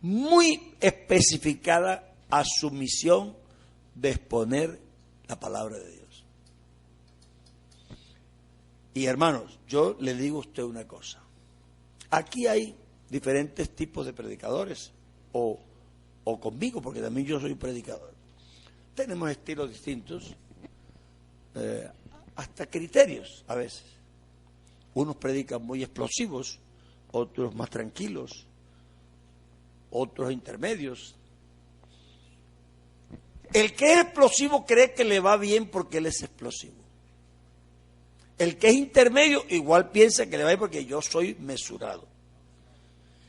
muy especificada a su misión de exponer la palabra de Dios. Y hermanos, yo le digo a usted una cosa. Aquí hay diferentes tipos de predicadores, o conmigo, porque también yo soy predicador. Tenemos estilos distintos, hasta criterios a veces. Unos predican muy explosivos, otros más tranquilos, otros intermedios. El que es explosivo cree que le va bien porque él es explosivo. El que es intermedio igual piensa que le va bien porque yo soy mesurado.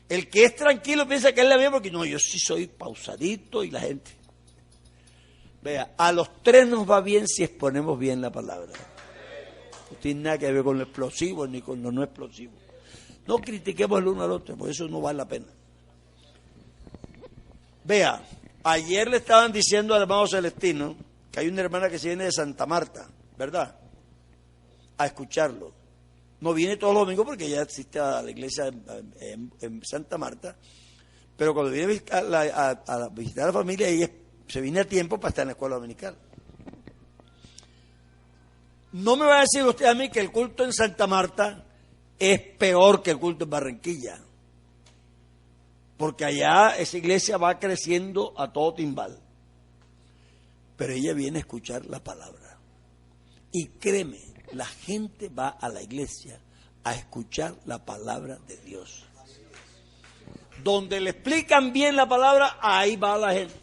El que es tranquilo piensa que él le va bien porque no, yo sí soy pausadito y la gente. Vea, a los tres nos va bien si exponemos bien la palabra. No tiene nada que ver con lo explosivo ni con lo no explosivo. No critiquemos el uno al otro, porque eso no vale la pena. Vea, ayer le estaban diciendo al hermano Celestino que hay una hermana que se viene de Santa Marta, ¿verdad? A escucharlo. No viene todos los domingos porque ella asiste a la iglesia en Santa Marta, pero cuando viene a visitar a la familia, ella se viene a tiempo para estar en la escuela dominical. No me va a decir usted a mí que el culto en Santa Marta es peor que el culto en Barranquilla, porque allá esa iglesia va creciendo a todo timbal. Pero ella viene a escuchar la palabra. Y créeme, la gente va a la iglesia a escuchar la palabra de Dios. Donde le explican bien la palabra, ahí va la gente.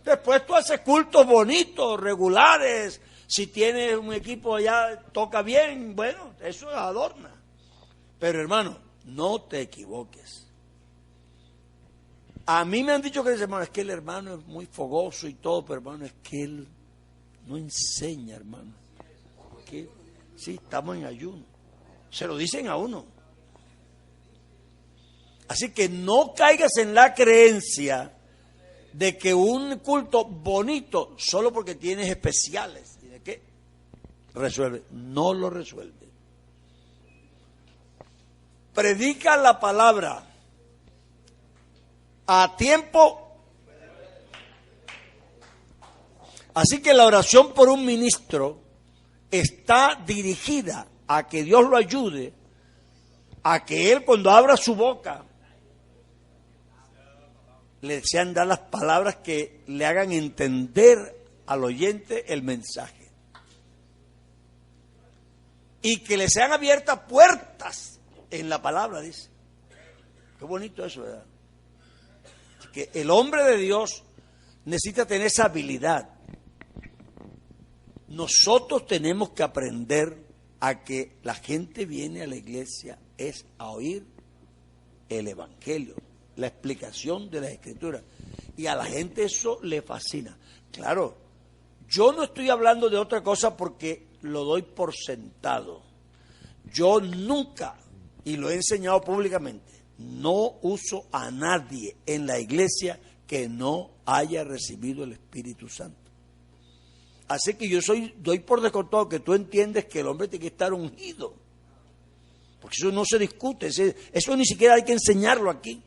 Después tú haces cultos bonitos, regulares. Si tienes un equipo allá, toca bien, bueno, eso adorna. Pero hermano, no te equivoques. A mí me han dicho que hermano, es que el hermano es muy fogoso y todo, pero hermano, es que él no enseña, hermano. Que sí, estamos en ayuno. Se lo dicen a uno. Así que no caigas en la creencia de que un culto bonito, solo porque tienes especiales, ¿y de qué? Resuelve. No lo resuelve. Predica la palabra a tiempo. Así que la oración por un ministro está dirigida a que Dios lo ayude, a que él cuando abra su boca le sean dar las palabras que le hagan entender al oyente el mensaje. Y que le sean abiertas puertas en la palabra, dice. Qué bonito eso, ¿verdad? Que el hombre de Dios necesita tener esa habilidad. Nosotros tenemos que aprender a que la gente viene a la iglesia es a oír el Evangelio, la explicación de las Escrituras. Y a la gente eso le fascina. Claro, yo no estoy hablando de otra cosa porque lo doy por sentado. Yo nunca, y lo he enseñado públicamente, no uso a nadie en la iglesia que no haya recibido el Espíritu Santo. Así que doy por descontado que tú entiendes que el hombre tiene que estar ungido. Porque eso no se discute, eso ni siquiera hay que enseñarlo aquí.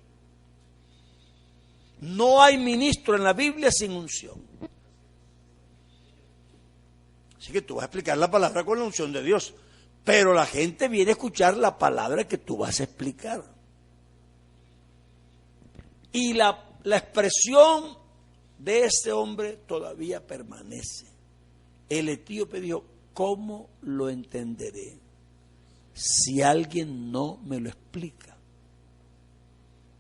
No hay ministro en la Biblia sin unción. Así que tú vas a explicar la palabra con la unción de Dios, pero la gente viene a escuchar la palabra que tú vas a explicar. Y la expresión de ese hombre todavía permanece. El etíope dijo, ¿cómo lo entenderé si alguien no me lo explica?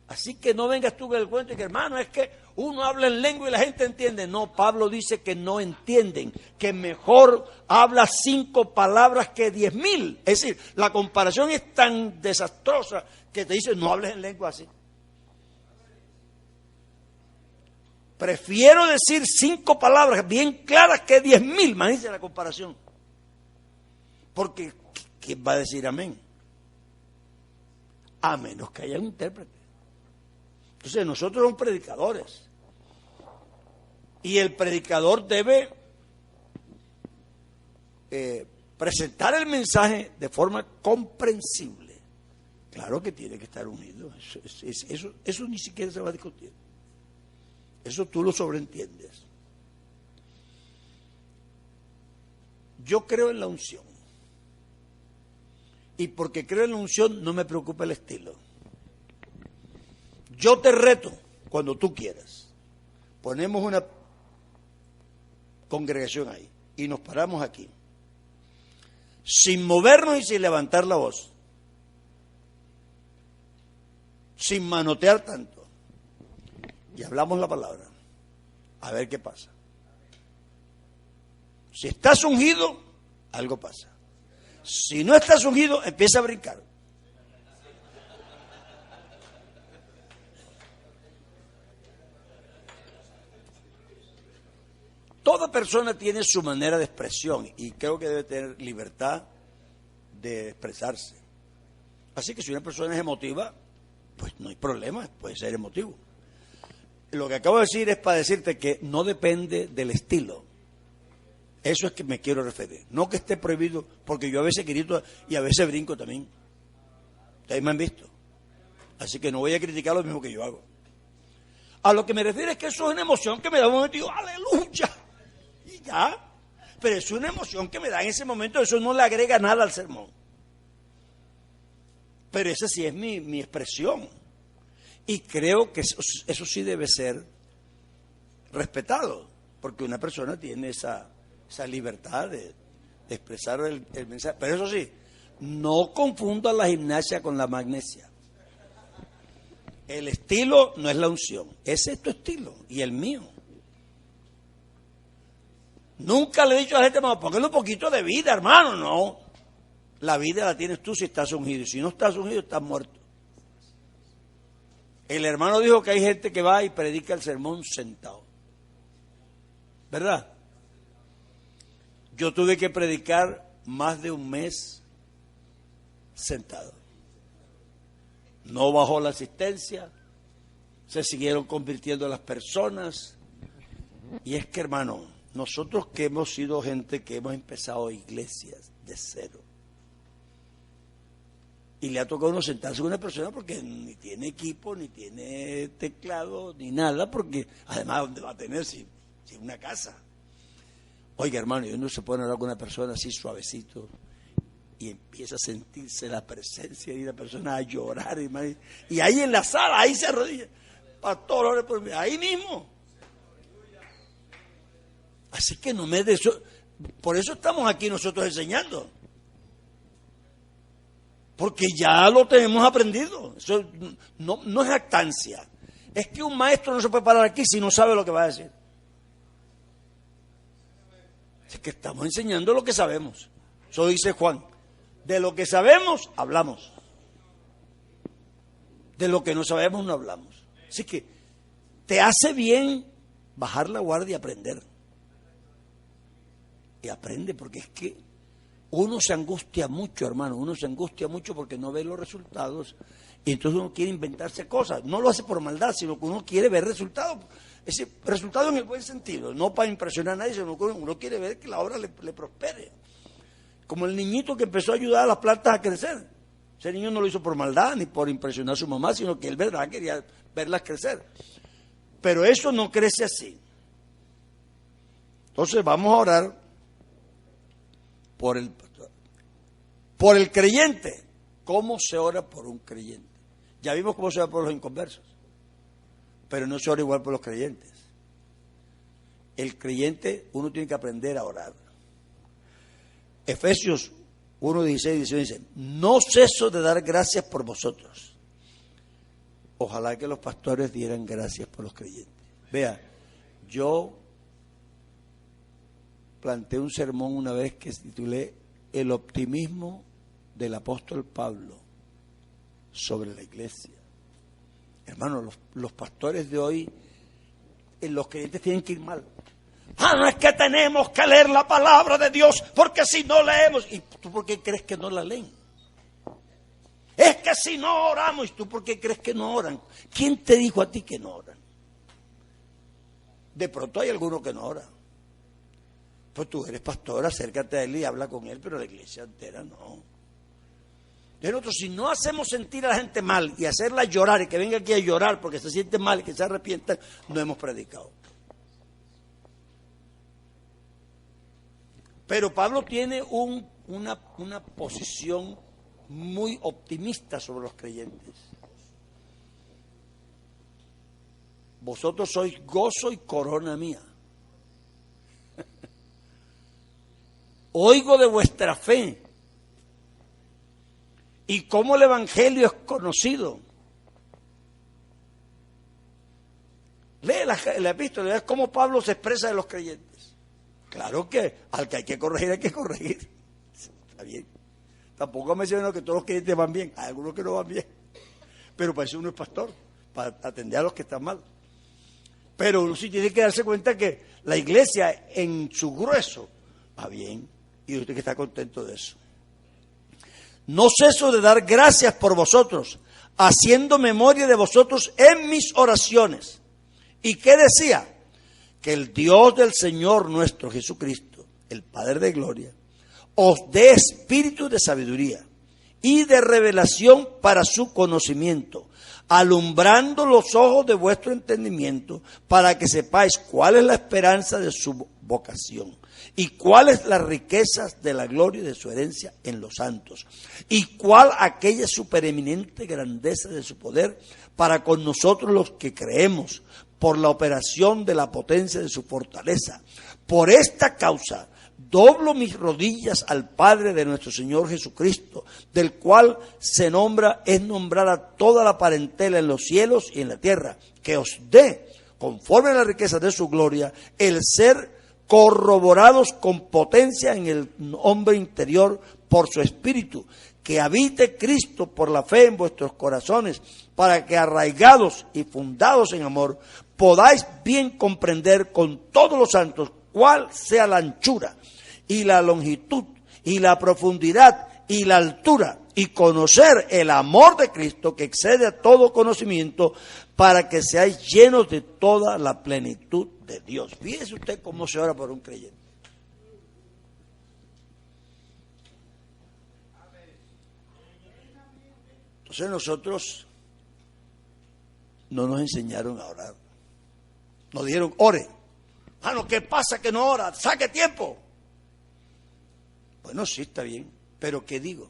Así que no vengas tú con el cuento y que, hermano, es que uno habla en lengua y la gente entiende. No, Pablo dice que no entienden, que mejor habla 5 palabras que 10,000. Es decir, la comparación es tan desastrosa que te dice, no hables en lengua así. Prefiero decir 5 palabras bien claras que 10,000, imagínense la comparación. Porque, ¿quién va a decir amén? A menos que haya un intérprete. Entonces, nosotros somos predicadores. Y el predicador debe presentar el mensaje de forma comprensible. Claro que tiene que estar unido. Eso ni siquiera se va a discutir. Eso tú lo sobreentiendes. Yo creo en la unción. Y porque creo en la unción no me preocupa el estilo. Yo te reto cuando tú quieras. Ponemos una congregación ahí y nos paramos aquí. Sin movernos y sin levantar la voz. Sin manotear tanto. Y hablamos la palabra. A ver qué pasa. Si estás ungido, algo pasa. Si no estás ungido, empieza a brincar. Toda persona tiene su manera de expresión y creo que debe tener libertad de expresarse. Así que si una persona es emotiva, pues no hay problema, puede ser emotivo. Lo que acabo de decir es para decirte que no depende del estilo. Eso es que me quiero referir. No que esté prohibido, porque yo a veces grito y a veces brinco también. Ustedes me han visto. Así que no voy a criticar lo mismo que yo hago. A lo que me refiero es que eso es una emoción que me da un momento y digo, ¡aleluya! Y ya. Pero es una emoción que me da en ese momento, eso no le agrega nada al sermón. Pero esa sí es mi expresión. Y creo que eso sí debe ser respetado, porque una persona tiene esa libertad de expresar el mensaje. Pero eso sí, no confunda la gimnasia con la magnesia. El estilo no es la unción, ese es tu estilo y el mío. Nunca le he dicho a la gente, póngale un poquito de vida, hermano, no. La vida la tienes tú si estás ungido, y si no estás ungido, estás muerto. El hermano dijo que hay gente que va y predica el sermón sentado. ¿Verdad? Yo tuve que predicar más de un mes sentado. No bajó la asistencia, se siguieron convirtiendo las personas. Y es que, hermano, nosotros que hemos sido gente que hemos empezado iglesias de cero, y le ha tocado a uno sentarse con una persona porque ni tiene equipo, ni tiene teclado, ni nada, porque además, ¿dónde va a tener si una casa? Oiga, hermano, y uno se pone a hablar con una persona así suavecito y empieza a sentirse la presencia de la persona, a llorar. Y ahí en la sala, ahí se arrodilla. Pastor, ahí mismo. Así que no me por eso estamos aquí nosotros enseñando. Porque ya lo tenemos aprendido. Eso no es jactancia. Es que un maestro no se puede parar aquí si no sabe lo que va a decir. Es que estamos enseñando lo que sabemos. Eso dice Juan. De lo que sabemos, hablamos. De lo que no sabemos, no hablamos. Así que te hace bien bajar la guardia y aprender. Y aprende, porque es que uno se angustia mucho, hermano. Uno se angustia mucho porque no ve los resultados. Y entonces uno quiere inventarse cosas. No lo hace por maldad, sino que uno quiere ver resultados. Ese resultado en el buen sentido. No para impresionar a nadie, sino que uno quiere ver que la obra le prospere. Como el niñito que empezó a ayudar a las plantas a crecer. Ese niño no lo hizo por maldad ni por impresionar a su mamá, sino que él, verdad, quería verlas crecer. Pero eso no crece así. Entonces vamos a orar por el creyente. ¿Cómo se ora por un creyente? Ya vimos cómo se ora por los inconversos, pero no se ora igual por los creyentes. El creyente, uno tiene que aprender a orar. Efesios 1:16 dice, no ceso de dar gracias por vosotros. Ojalá que los pastores dieran gracias por los creyentes. Vea, yo planteé un sermón una vez que titulé El optimismo del apóstol Pablo sobre la iglesia. Hermano, los pastores de hoy, los creyentes tienen que ir mal. No es que tenemos que leer la palabra de Dios, porque si no leemos, ¿y tú por qué crees que no la leen? Es que si no oramos, ¿y tú por qué crees que no oran? ¿Quién te dijo a ti que no oran? De pronto hay alguno que no ora. Pues tú eres pastor, acércate a él y habla con él, pero la iglesia entera no. De nosotros, si no hacemos sentir a la gente mal y hacerla llorar y que venga aquí a llorar porque se siente mal y que se arrepientan, no hemos predicado. Pero Pablo tiene una posición muy optimista sobre los creyentes. Vosotros sois gozo y corona mía. Oigo de vuestra fe y cómo el evangelio es conocido. Lee la epístola, es cómo Pablo se expresa de los creyentes. Claro que al que hay que corregir, hay que corregir. Está bien. Tampoco menciono que todos los creyentes van bien, hay algunos que no van bien. Pero para eso uno es pastor, para atender a los que están mal. Pero uno sí tiene que darse cuenta que la iglesia en su grueso va bien. Y usted que está contento de eso. No ceso de dar gracias por vosotros, haciendo memoria de vosotros en mis oraciones. ¿Y qué decía? Que el Dios del Señor nuestro Jesucristo, el Padre de gloria, os dé espíritu de sabiduría y de revelación para su conocimiento, alumbrando los ojos de vuestro entendimiento, para que sepáis cuál es la esperanza de su vocación y cuáles las riquezas de la gloria de su herencia en los santos, y cuál aquella supereminente grandeza de su poder para con nosotros los que creemos, por la operación de la potencia de su fortaleza. Por esta causa doblo mis rodillas al Padre de nuestro Señor Jesucristo, del cual es nombrada toda la parentela en los cielos y en la tierra, que os dé, conforme a la riqueza de su gloria, el ser corroborados con potencia en el hombre interior por su espíritu, que habite Cristo por la fe en vuestros corazones, para que arraigados y fundados en amor, podáis bien comprender con todos los santos cuál sea la anchura y la longitud y la profundidad y la altura, y conocer el amor de Cristo que excede a todo conocimiento, para que seáis llenos de toda la plenitud de Dios. Fíjese usted cómo se ora por un creyente. Entonces nosotros no nos enseñaron a orar. Nos dijeron, ore. ¿Qué pasa que no ora? Saque tiempo. Bueno, sí, está bien, pero ¿qué digo?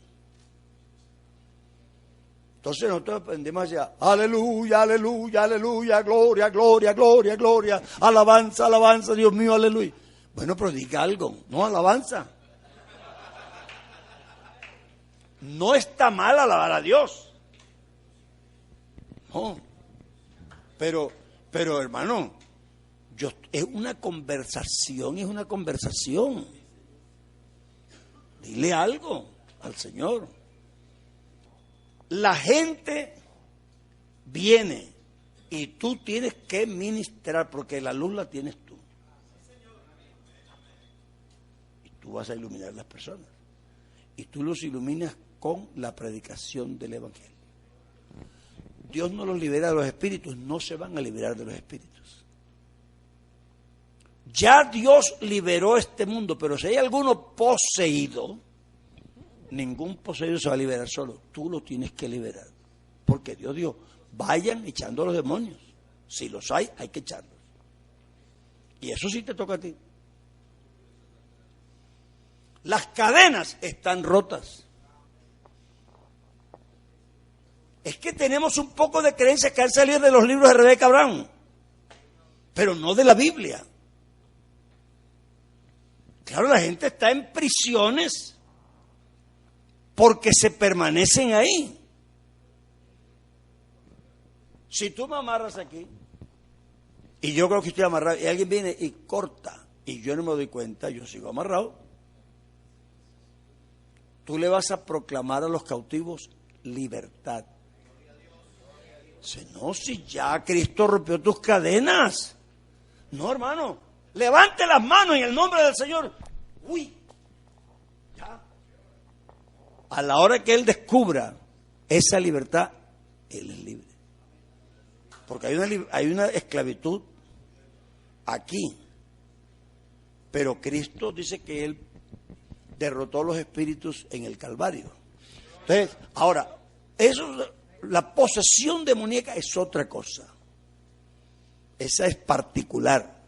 Entonces nosotros aprendemos ya, aleluya, aleluya, aleluya, gloria, gloria, gloria, gloria, alabanza, alabanza, Dios mío, aleluya. Bueno, pero diga algo, no alabanza. No está mal alabar a Dios. No. Pero hermano, es una conversación, Dile algo al Señor. La gente viene y tú tienes que ministrar, porque la luz la tienes tú. Y tú vas a iluminar a las personas. Y tú los iluminas con la predicación del Evangelio. Dios no los libera de los espíritus, no se van a liberar de los espíritus. Ya Dios liberó este mundo, pero si hay alguno poseído, ningún poseído se va a liberar solo. Tú lo tienes que liberar. Porque Dios dijo, vayan echando a los demonios. Si los hay que echarlos. Y eso sí te toca a ti. Las cadenas están rotas. Es que tenemos un poco de creencias que han salido de los libros de Rebeca Brown, pero no de la Biblia. Claro, la gente está en prisiones porque se permanecen ahí. Si tú me amarras aquí, y yo creo que estoy amarrado, y alguien viene y corta, y yo no me doy cuenta, yo sigo amarrado, tú le vas a proclamar a los cautivos libertad. No, si ya Cristo rompió tus cadenas. No, hermano, levante las manos en el nombre del Señor. Uy, ya. A la hora que Él descubra esa libertad, Él es libre. Porque hay una esclavitud aquí. Pero Cristo dice que Él derrotó los espíritus en el Calvario. Entonces, ahora, la posesión demoníaca es otra cosa. Esa es particular.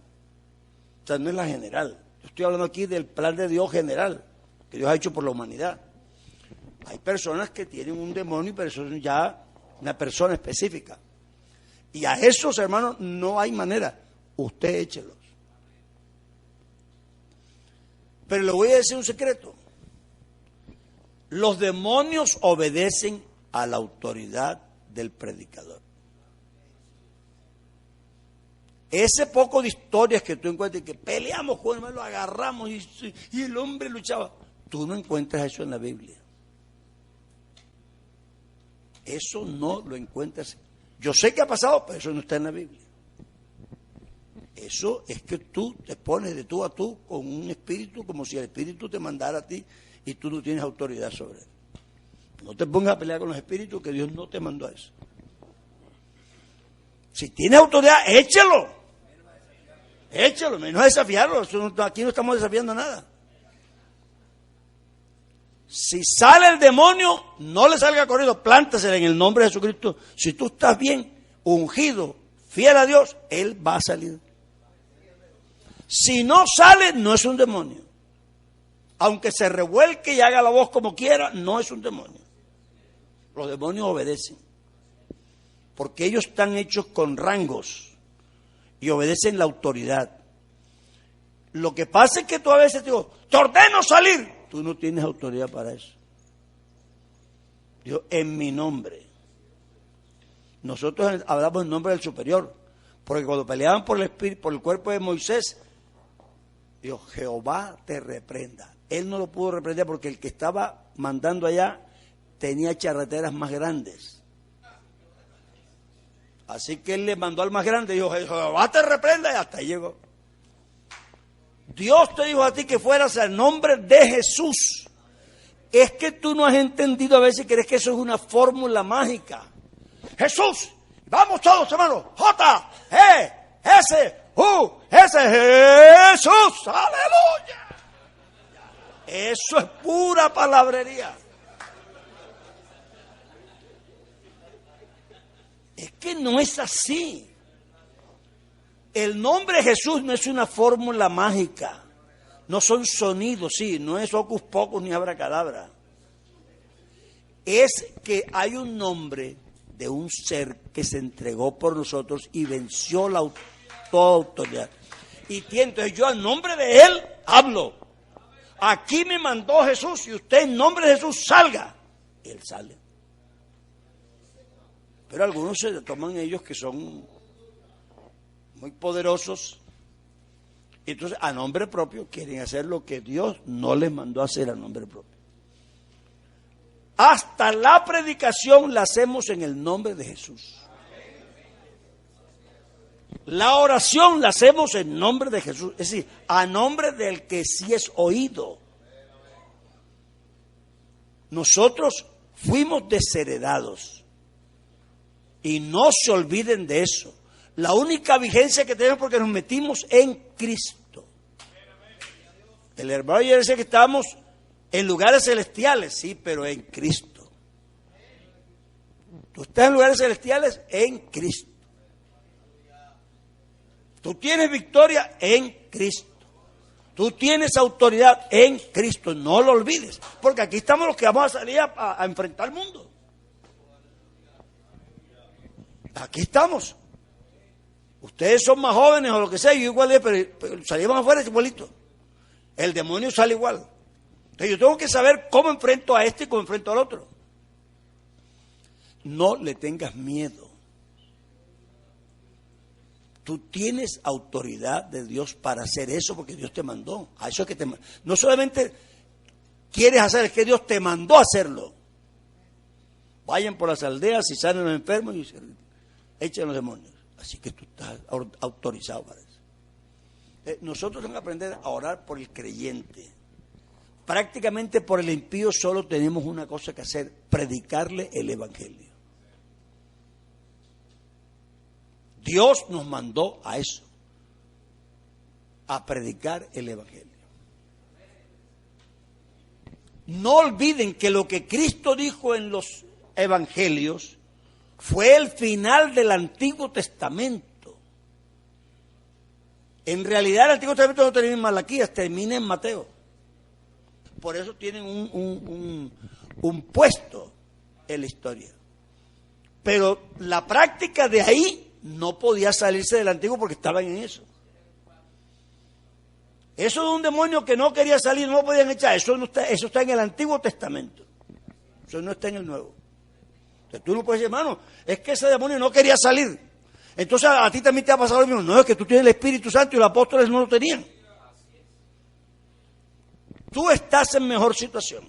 O sea, no es la general. Yo estoy hablando aquí del plan de Dios general, que Dios ha hecho por la humanidad. Hay personas que tienen un demonio, pero eso es ya una persona específica. Y a esos, hermanos, no hay manera. Usted échelos. Pero le voy a decir un secreto. Los demonios obedecen a la autoridad del predicador. Ese poco de historias que tú encuentras, que peleamos con él, lo agarramos y el hombre luchaba. Tú no encuentras eso en la Biblia. Eso no lo encuentras. Yo sé que ha pasado, pero eso no está en la Biblia. Eso es que tú te pones de tú a tú con un espíritu, como si el espíritu te mandara a ti y tú no tienes autoridad sobre él. No te pongas a pelear con los espíritus, que Dios no te mandó a eso. Si tienes autoridad, échalo. Échalo, menos desafiarlo. Aquí no estamos desafiando nada. Si sale el demonio, no le salga corriendo, plántasela en el nombre de Jesucristo. Si tú estás bien, ungido, fiel a Dios, Él va a salir. Si no sale, no es un demonio. Aunque se revuelque y haga la voz como quiera, no es un demonio. Los demonios obedecen. Porque ellos están hechos con rangos y obedecen la autoridad. Lo que pasa es que tú a veces te digo, te ordeno salir. Tú no tienes autoridad para eso. Dios, en mi nombre. Nosotros hablamos en nombre del superior. Porque cuando peleaban por el espíritu, por el cuerpo de Moisés, Dios, Jehová te reprenda. Él no lo pudo reprender porque el que estaba mandando allá tenía charreteras más grandes. Así que él le mandó al más grande y dijo, Jehová te reprenda, y hasta ahí llegó. Dios te dijo a ti que fueras al nombre de Jesús. Es que tú no has entendido a veces, crees que eso es una fórmula mágica. Jesús, vamos todos hermanos, J, E, S, U, S, Jesús, aleluya. Eso es pura palabrería. Es que no es así. El nombre de Jesús no es una fórmula mágica. No son sonidos, sí, no es hocus pocus ni abracadabra. Es que hay un nombre de un ser que se entregó por nosotros y venció toda autoridad. Y entonces yo al nombre de Él hablo. Aquí me mandó Jesús y usted en nombre de Jesús salga. Él sale. Pero algunos se toman ellos que son muy poderosos y entonces a nombre propio quieren hacer lo que Dios no les mandó a hacer a nombre propio. Hasta la predicación la hacemos en el nombre de Jesús. La oración la hacemos en nombre de Jesús, es decir, a nombre del que sí es oído. Nosotros fuimos desheredados y no se olviden de eso. La única vigencia que tenemos porque nos metimos en Cristo. El hermano ayer dice que estamos En lugares celestiales, sí, pero en Cristo. Tú estás en lugares celestiales en Cristo. Tú tienes victoria en Cristo. Tú tienes autoridad en Cristo. No lo olvides. Porque aquí estamos los que vamos a salir a enfrentar al mundo. Aquí estamos. Ustedes son más jóvenes o lo que sea, yo igual, pero salimos afuera igualito. El demonio sale igual. Entonces yo tengo que saber cómo enfrento a este y cómo enfrento al otro. No le tengas miedo. Tú tienes autoridad de Dios para hacer eso porque Dios te mandó. A eso es que no solamente quieres hacer, es que Dios te mandó a hacerlo. Vayan por las aldeas y salen los enfermos y echen los demonios. Así que tú estás autorizado para eso. Nosotros tenemos que aprender a orar por el creyente. Prácticamente por el impío solo tenemos una cosa que hacer: predicarle el evangelio. Dios nos mandó a eso, a predicar el evangelio. No olviden que lo que Cristo dijo en los evangelios fue el final del Antiguo Testamento. En realidad el Antiguo Testamento no termina en Malaquías, termina en Mateo. Por eso tienen un puesto en la historia. Pero la práctica de ahí no podía salirse del Antiguo porque estaban en eso. Eso de un demonio que no quería salir, no lo podían echar. Eso está en el Antiguo Testamento. Eso no está en el Nuevo. Entonces tú no puedes decir, hermano, es que ese demonio no quería salir. Entonces a ti también te ha pasado lo mismo. No, es que tú tienes el Espíritu Santo y los apóstoles no lo tenían. Tú estás en mejor situación.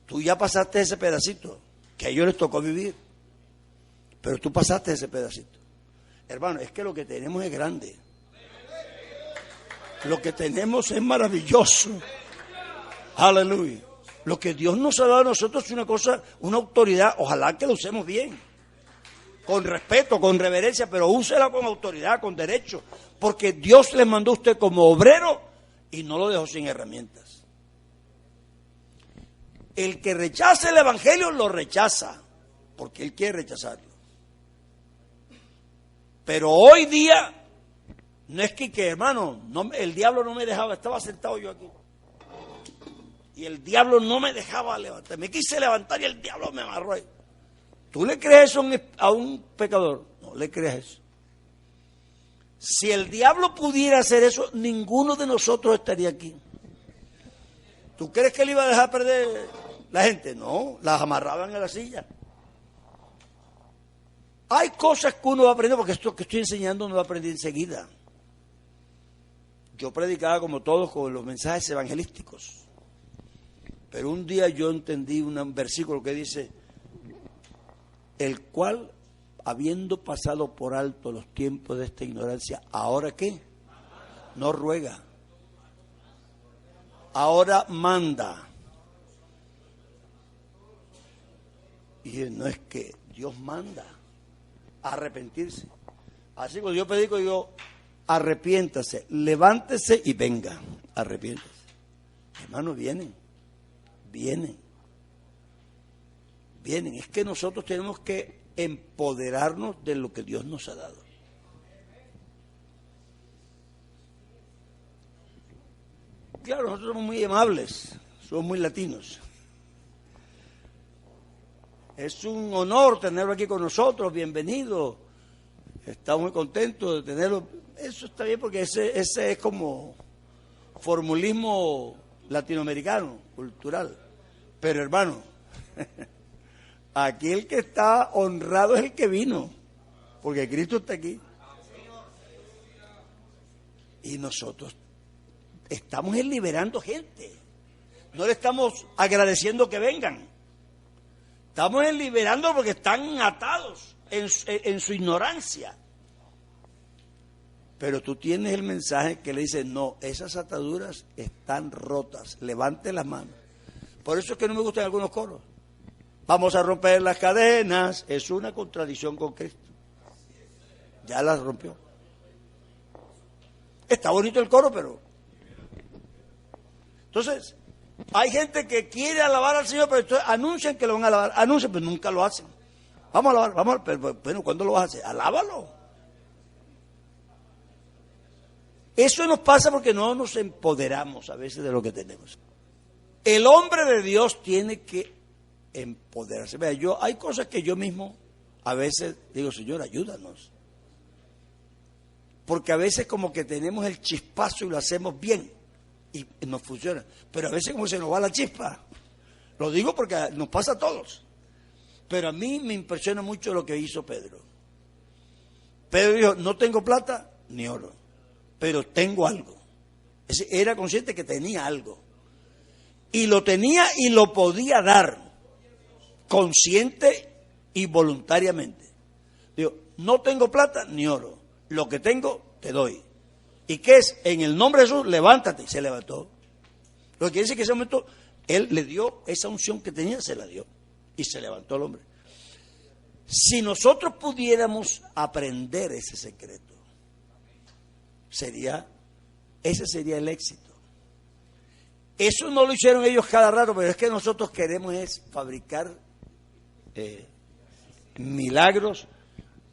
Tú ya pasaste ese pedacito que a ellos les tocó vivir. Pero tú pasaste ese pedacito. Hermano, es que lo que tenemos es grande. Lo que tenemos es maravilloso. Aleluya. Lo que Dios nos ha dado a nosotros es una cosa, una autoridad. Ojalá que lo usemos bien. Con respeto, con reverencia, pero úsela con autoridad, con derecho. Porque Dios le mandó a usted como obrero y no lo dejó sin herramientas. El que rechaza el evangelio lo rechaza, porque él quiere rechazarlo. Pero hoy día, no es que hermano, el diablo no me dejaba, estaba sentado yo aquí. Y el diablo no me dejaba levantar. Me quise levantar y el diablo me amarró ahí. ¿Tú le crees eso a un pecador? No le creas eso. Si el diablo pudiera hacer eso, ninguno de nosotros estaría aquí. ¿Tú crees que él iba a dejar perder la gente? No, las amarraban a la silla. Hay cosas que uno va a aprender, porque esto que estoy enseñando no lo aprendí enseguida. Yo predicaba como todos con los mensajes evangelísticos. Pero un día yo entendí un versículo que dice: el cual, habiendo pasado por alto los tiempos de esta ignorancia, ¿ahora qué? No ruega. Ahora manda. Y no es que Dios manda a arrepentirse. Así cuando yo predico, digo, arrepiéntase, levántese y venga, arrepiéntase. Hermanos, vienen. Es que nosotros tenemos que empoderarnos de lo que Dios nos ha dado. Claro, nosotros somos muy amables, somos muy latinos. Es un honor tenerlo aquí con nosotros, bienvenido. Estamos muy contentos de tenerlo. Eso está bien porque ese es como formulismo latinoamericano, cultural. Pero hermano, aquí el que está honrado es el que vino, porque Cristo está aquí. Y nosotros estamos liberando gente. No le estamos agradeciendo que vengan. Estamos liberando porque están atados en su ignorancia. Pero tú tienes el mensaje que le dice: no, esas ataduras están rotas, levante las manos. Por eso es que no me gustan algunos coros. Vamos a romper las cadenas. Es una contradicción con Cristo. Ya las rompió. Está bonito el coro, pero Entonces, hay gente que quiere alabar al Señor, pero entonces anuncian que lo van a alabar. Anuncian, pero nunca lo hacen. Vamos a alabar, vamos a, pero bueno, ¿cuándo lo vas a hacer? Alábalo. Eso nos pasa porque no nos empoderamos a veces de lo que tenemos. El hombre de Dios tiene que empoderarse. Vea, hay cosas que yo mismo a veces digo, Señor, ayúdanos. Porque a veces como que tenemos el chispazo y lo hacemos bien y nos funciona. Pero a veces como se nos va la chispa. Lo digo porque nos pasa a todos. Pero a mí me impresiona mucho lo que hizo Pedro. Pedro dijo, no tengo plata ni oro, pero tengo algo. Era consciente que tenía algo. Y lo tenía y lo podía dar, consciente y voluntariamente. Digo, no tengo plata ni oro, lo que tengo te doy. ¿Y qué es? En el nombre de Jesús, levántate. Y se levantó. Lo que quiere decir que en ese momento él le dio esa unción que tenía, se la dio. Y se levantó el hombre. Si nosotros pudiéramos aprender ese secreto, ese sería el éxito. Eso no lo hicieron ellos cada rato, pero es que nosotros queremos es fabricar milagros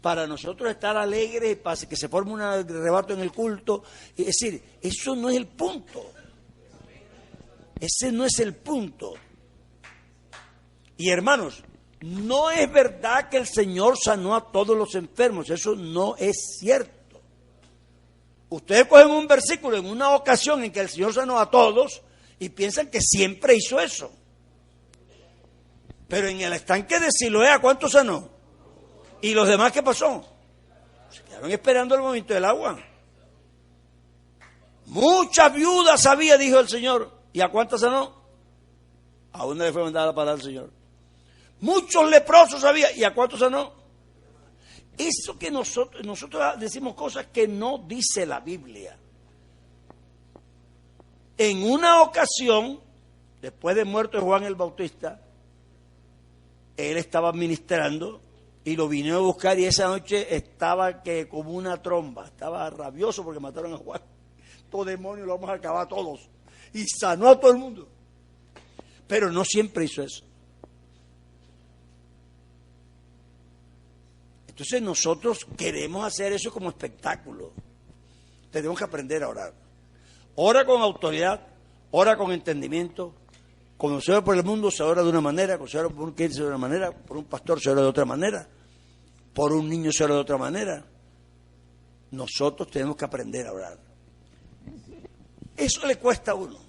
para nosotros estar alegres, para que se forme un arrebato en el culto. Es decir, eso no es el punto. Ese no es el punto. Y hermanos, no es verdad que el Señor sanó a todos los enfermos. Eso no es cierto. Ustedes cogen un versículo en una ocasión en que el Señor sanó a todos y piensan que siempre hizo eso. Pero en el estanque de Siloé, ¿a cuántos sanó? ¿Y los demás qué pasó? Se quedaron esperando el momento del agua. Muchas viudas había, dijo el Señor. ¿Y a cuántas sanó? A una le fue mandada la palabra del Señor. Muchos leprosos había. ¿Y a cuántos sanó? Eso que nosotros decimos cosas que no dice la Biblia. En una ocasión, después de muerto Juan el Bautista, él estaba ministrando y lo vino a buscar y esa noche estaba que como una tromba, estaba rabioso porque mataron a Juan. Todo demonio lo vamos a acabar a todos. Y sanó a todo el mundo. Pero no siempre hizo eso. Entonces nosotros queremos hacer eso como espectáculo. Tenemos que aprender a orar. Ora con autoridad, ora con entendimiento. Cuando se ora por el mundo se ora de una manera, cuando se ora por un cliente se ora de una manera, por un pastor se ora de otra manera, por un niño se ora de otra manera. Nosotros tenemos que aprender a orar. Eso le cuesta a uno,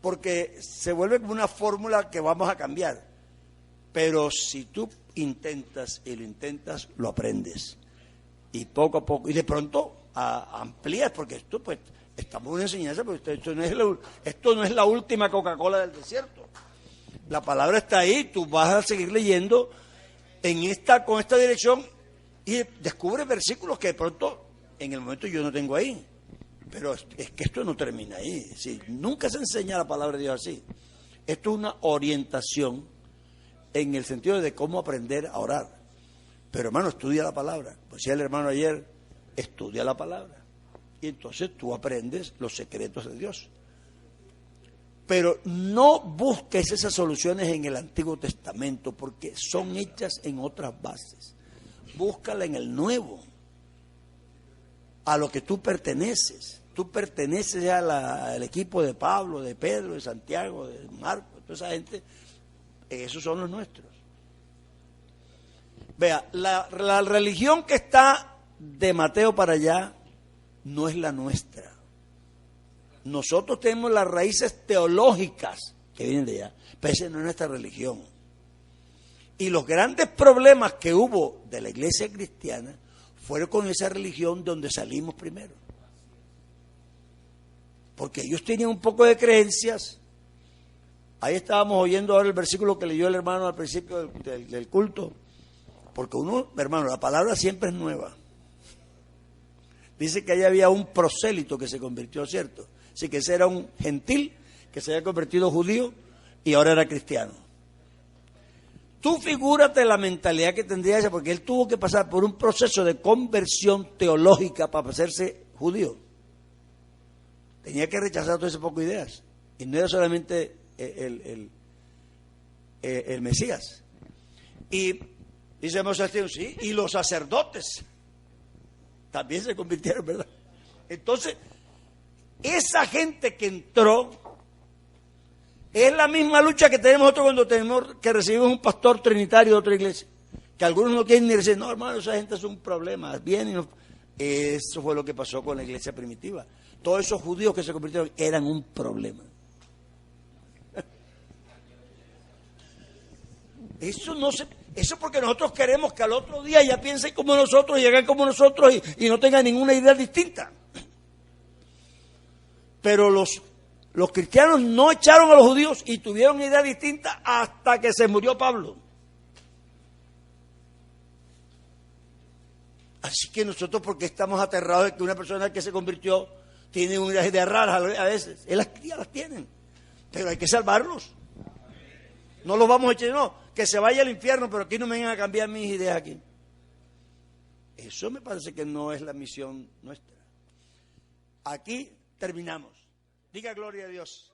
porque se vuelve como una fórmula que vamos a cambiar. Pero si tú intentas y lo intentas, lo aprendes. Y poco a poco, y de pronto amplías, porque esto pues estamos en una enseñanza, pero esto no es la última Coca-Cola del desierto. La palabra está ahí, tú vas a seguir leyendo con esta dirección y descubres versículos que de pronto en el momento yo no tengo ahí. Pero es que esto no termina ahí. ¿Sí? Nunca se enseña la palabra de Dios así. Esto es una orientación en el sentido de cómo aprender a orar. Pero hermano, estudia la palabra. Pues decía el hermano ayer, estudia la palabra. Y entonces tú aprendes los secretos de Dios. Pero no busques esas soluciones en el Antiguo Testamento porque son hechas en otras bases. Búscala en el Nuevo, a lo que tú perteneces. Tú perteneces al equipo de Pablo, de Pedro, de Santiago, de Marcos, toda esa gente. Esos son los nuestros. Vea, la religión que está de Mateo para allá no es la nuestra. Nosotros tenemos las raíces teológicas que vienen de allá, pero esa no es nuestra religión. Y los grandes problemas que hubo de la iglesia cristiana fueron con esa religión de donde salimos primero. Porque ellos tenían un poco de creencias. Ahí estábamos oyendo ahora el versículo que leyó el hermano al principio del culto. Porque uno, hermano, la palabra siempre es nueva. Dice que allá había un prosélito que se convirtió, ¿cierto? Así que ese era un gentil que se había convertido judío y ahora era cristiano. Tú figúrate la mentalidad que tendría ella, porque él tuvo que pasar por un proceso de conversión teológica para hacerse judío. Tenía que rechazar todo ese poco de ideas. Y no era solamente el Mesías. Y dice Moisés, sí, y los sacerdotes también se convirtieron, ¿verdad? Entonces, esa gente que entró es la misma lucha que tenemos nosotros cuando tenemos que recibimos un pastor trinitario de otra iglesia. Que algunos no quieren ni decir, no, hermano, esa gente es un problema. Vienen. Eso fue lo que pasó con la iglesia primitiva. Todos esos judíos que se convirtieron eran un problema. Eso porque nosotros queremos que al otro día ya piensen como nosotros, y hagan como nosotros y no tengan ninguna idea distinta. Pero los cristianos no echaron a los judíos y tuvieron idea distinta hasta que se murió Pablo. Así que nosotros, porque estamos aterrados de que una persona que se convirtió tiene unas ideas raras a veces, ya las tienen, pero hay que salvarlos. No los vamos a echar, no, que se vaya al infierno, pero aquí no me vengan a cambiar mis ideas aquí. Eso me parece que no es la misión nuestra. Aquí terminamos. Diga gloria a Dios.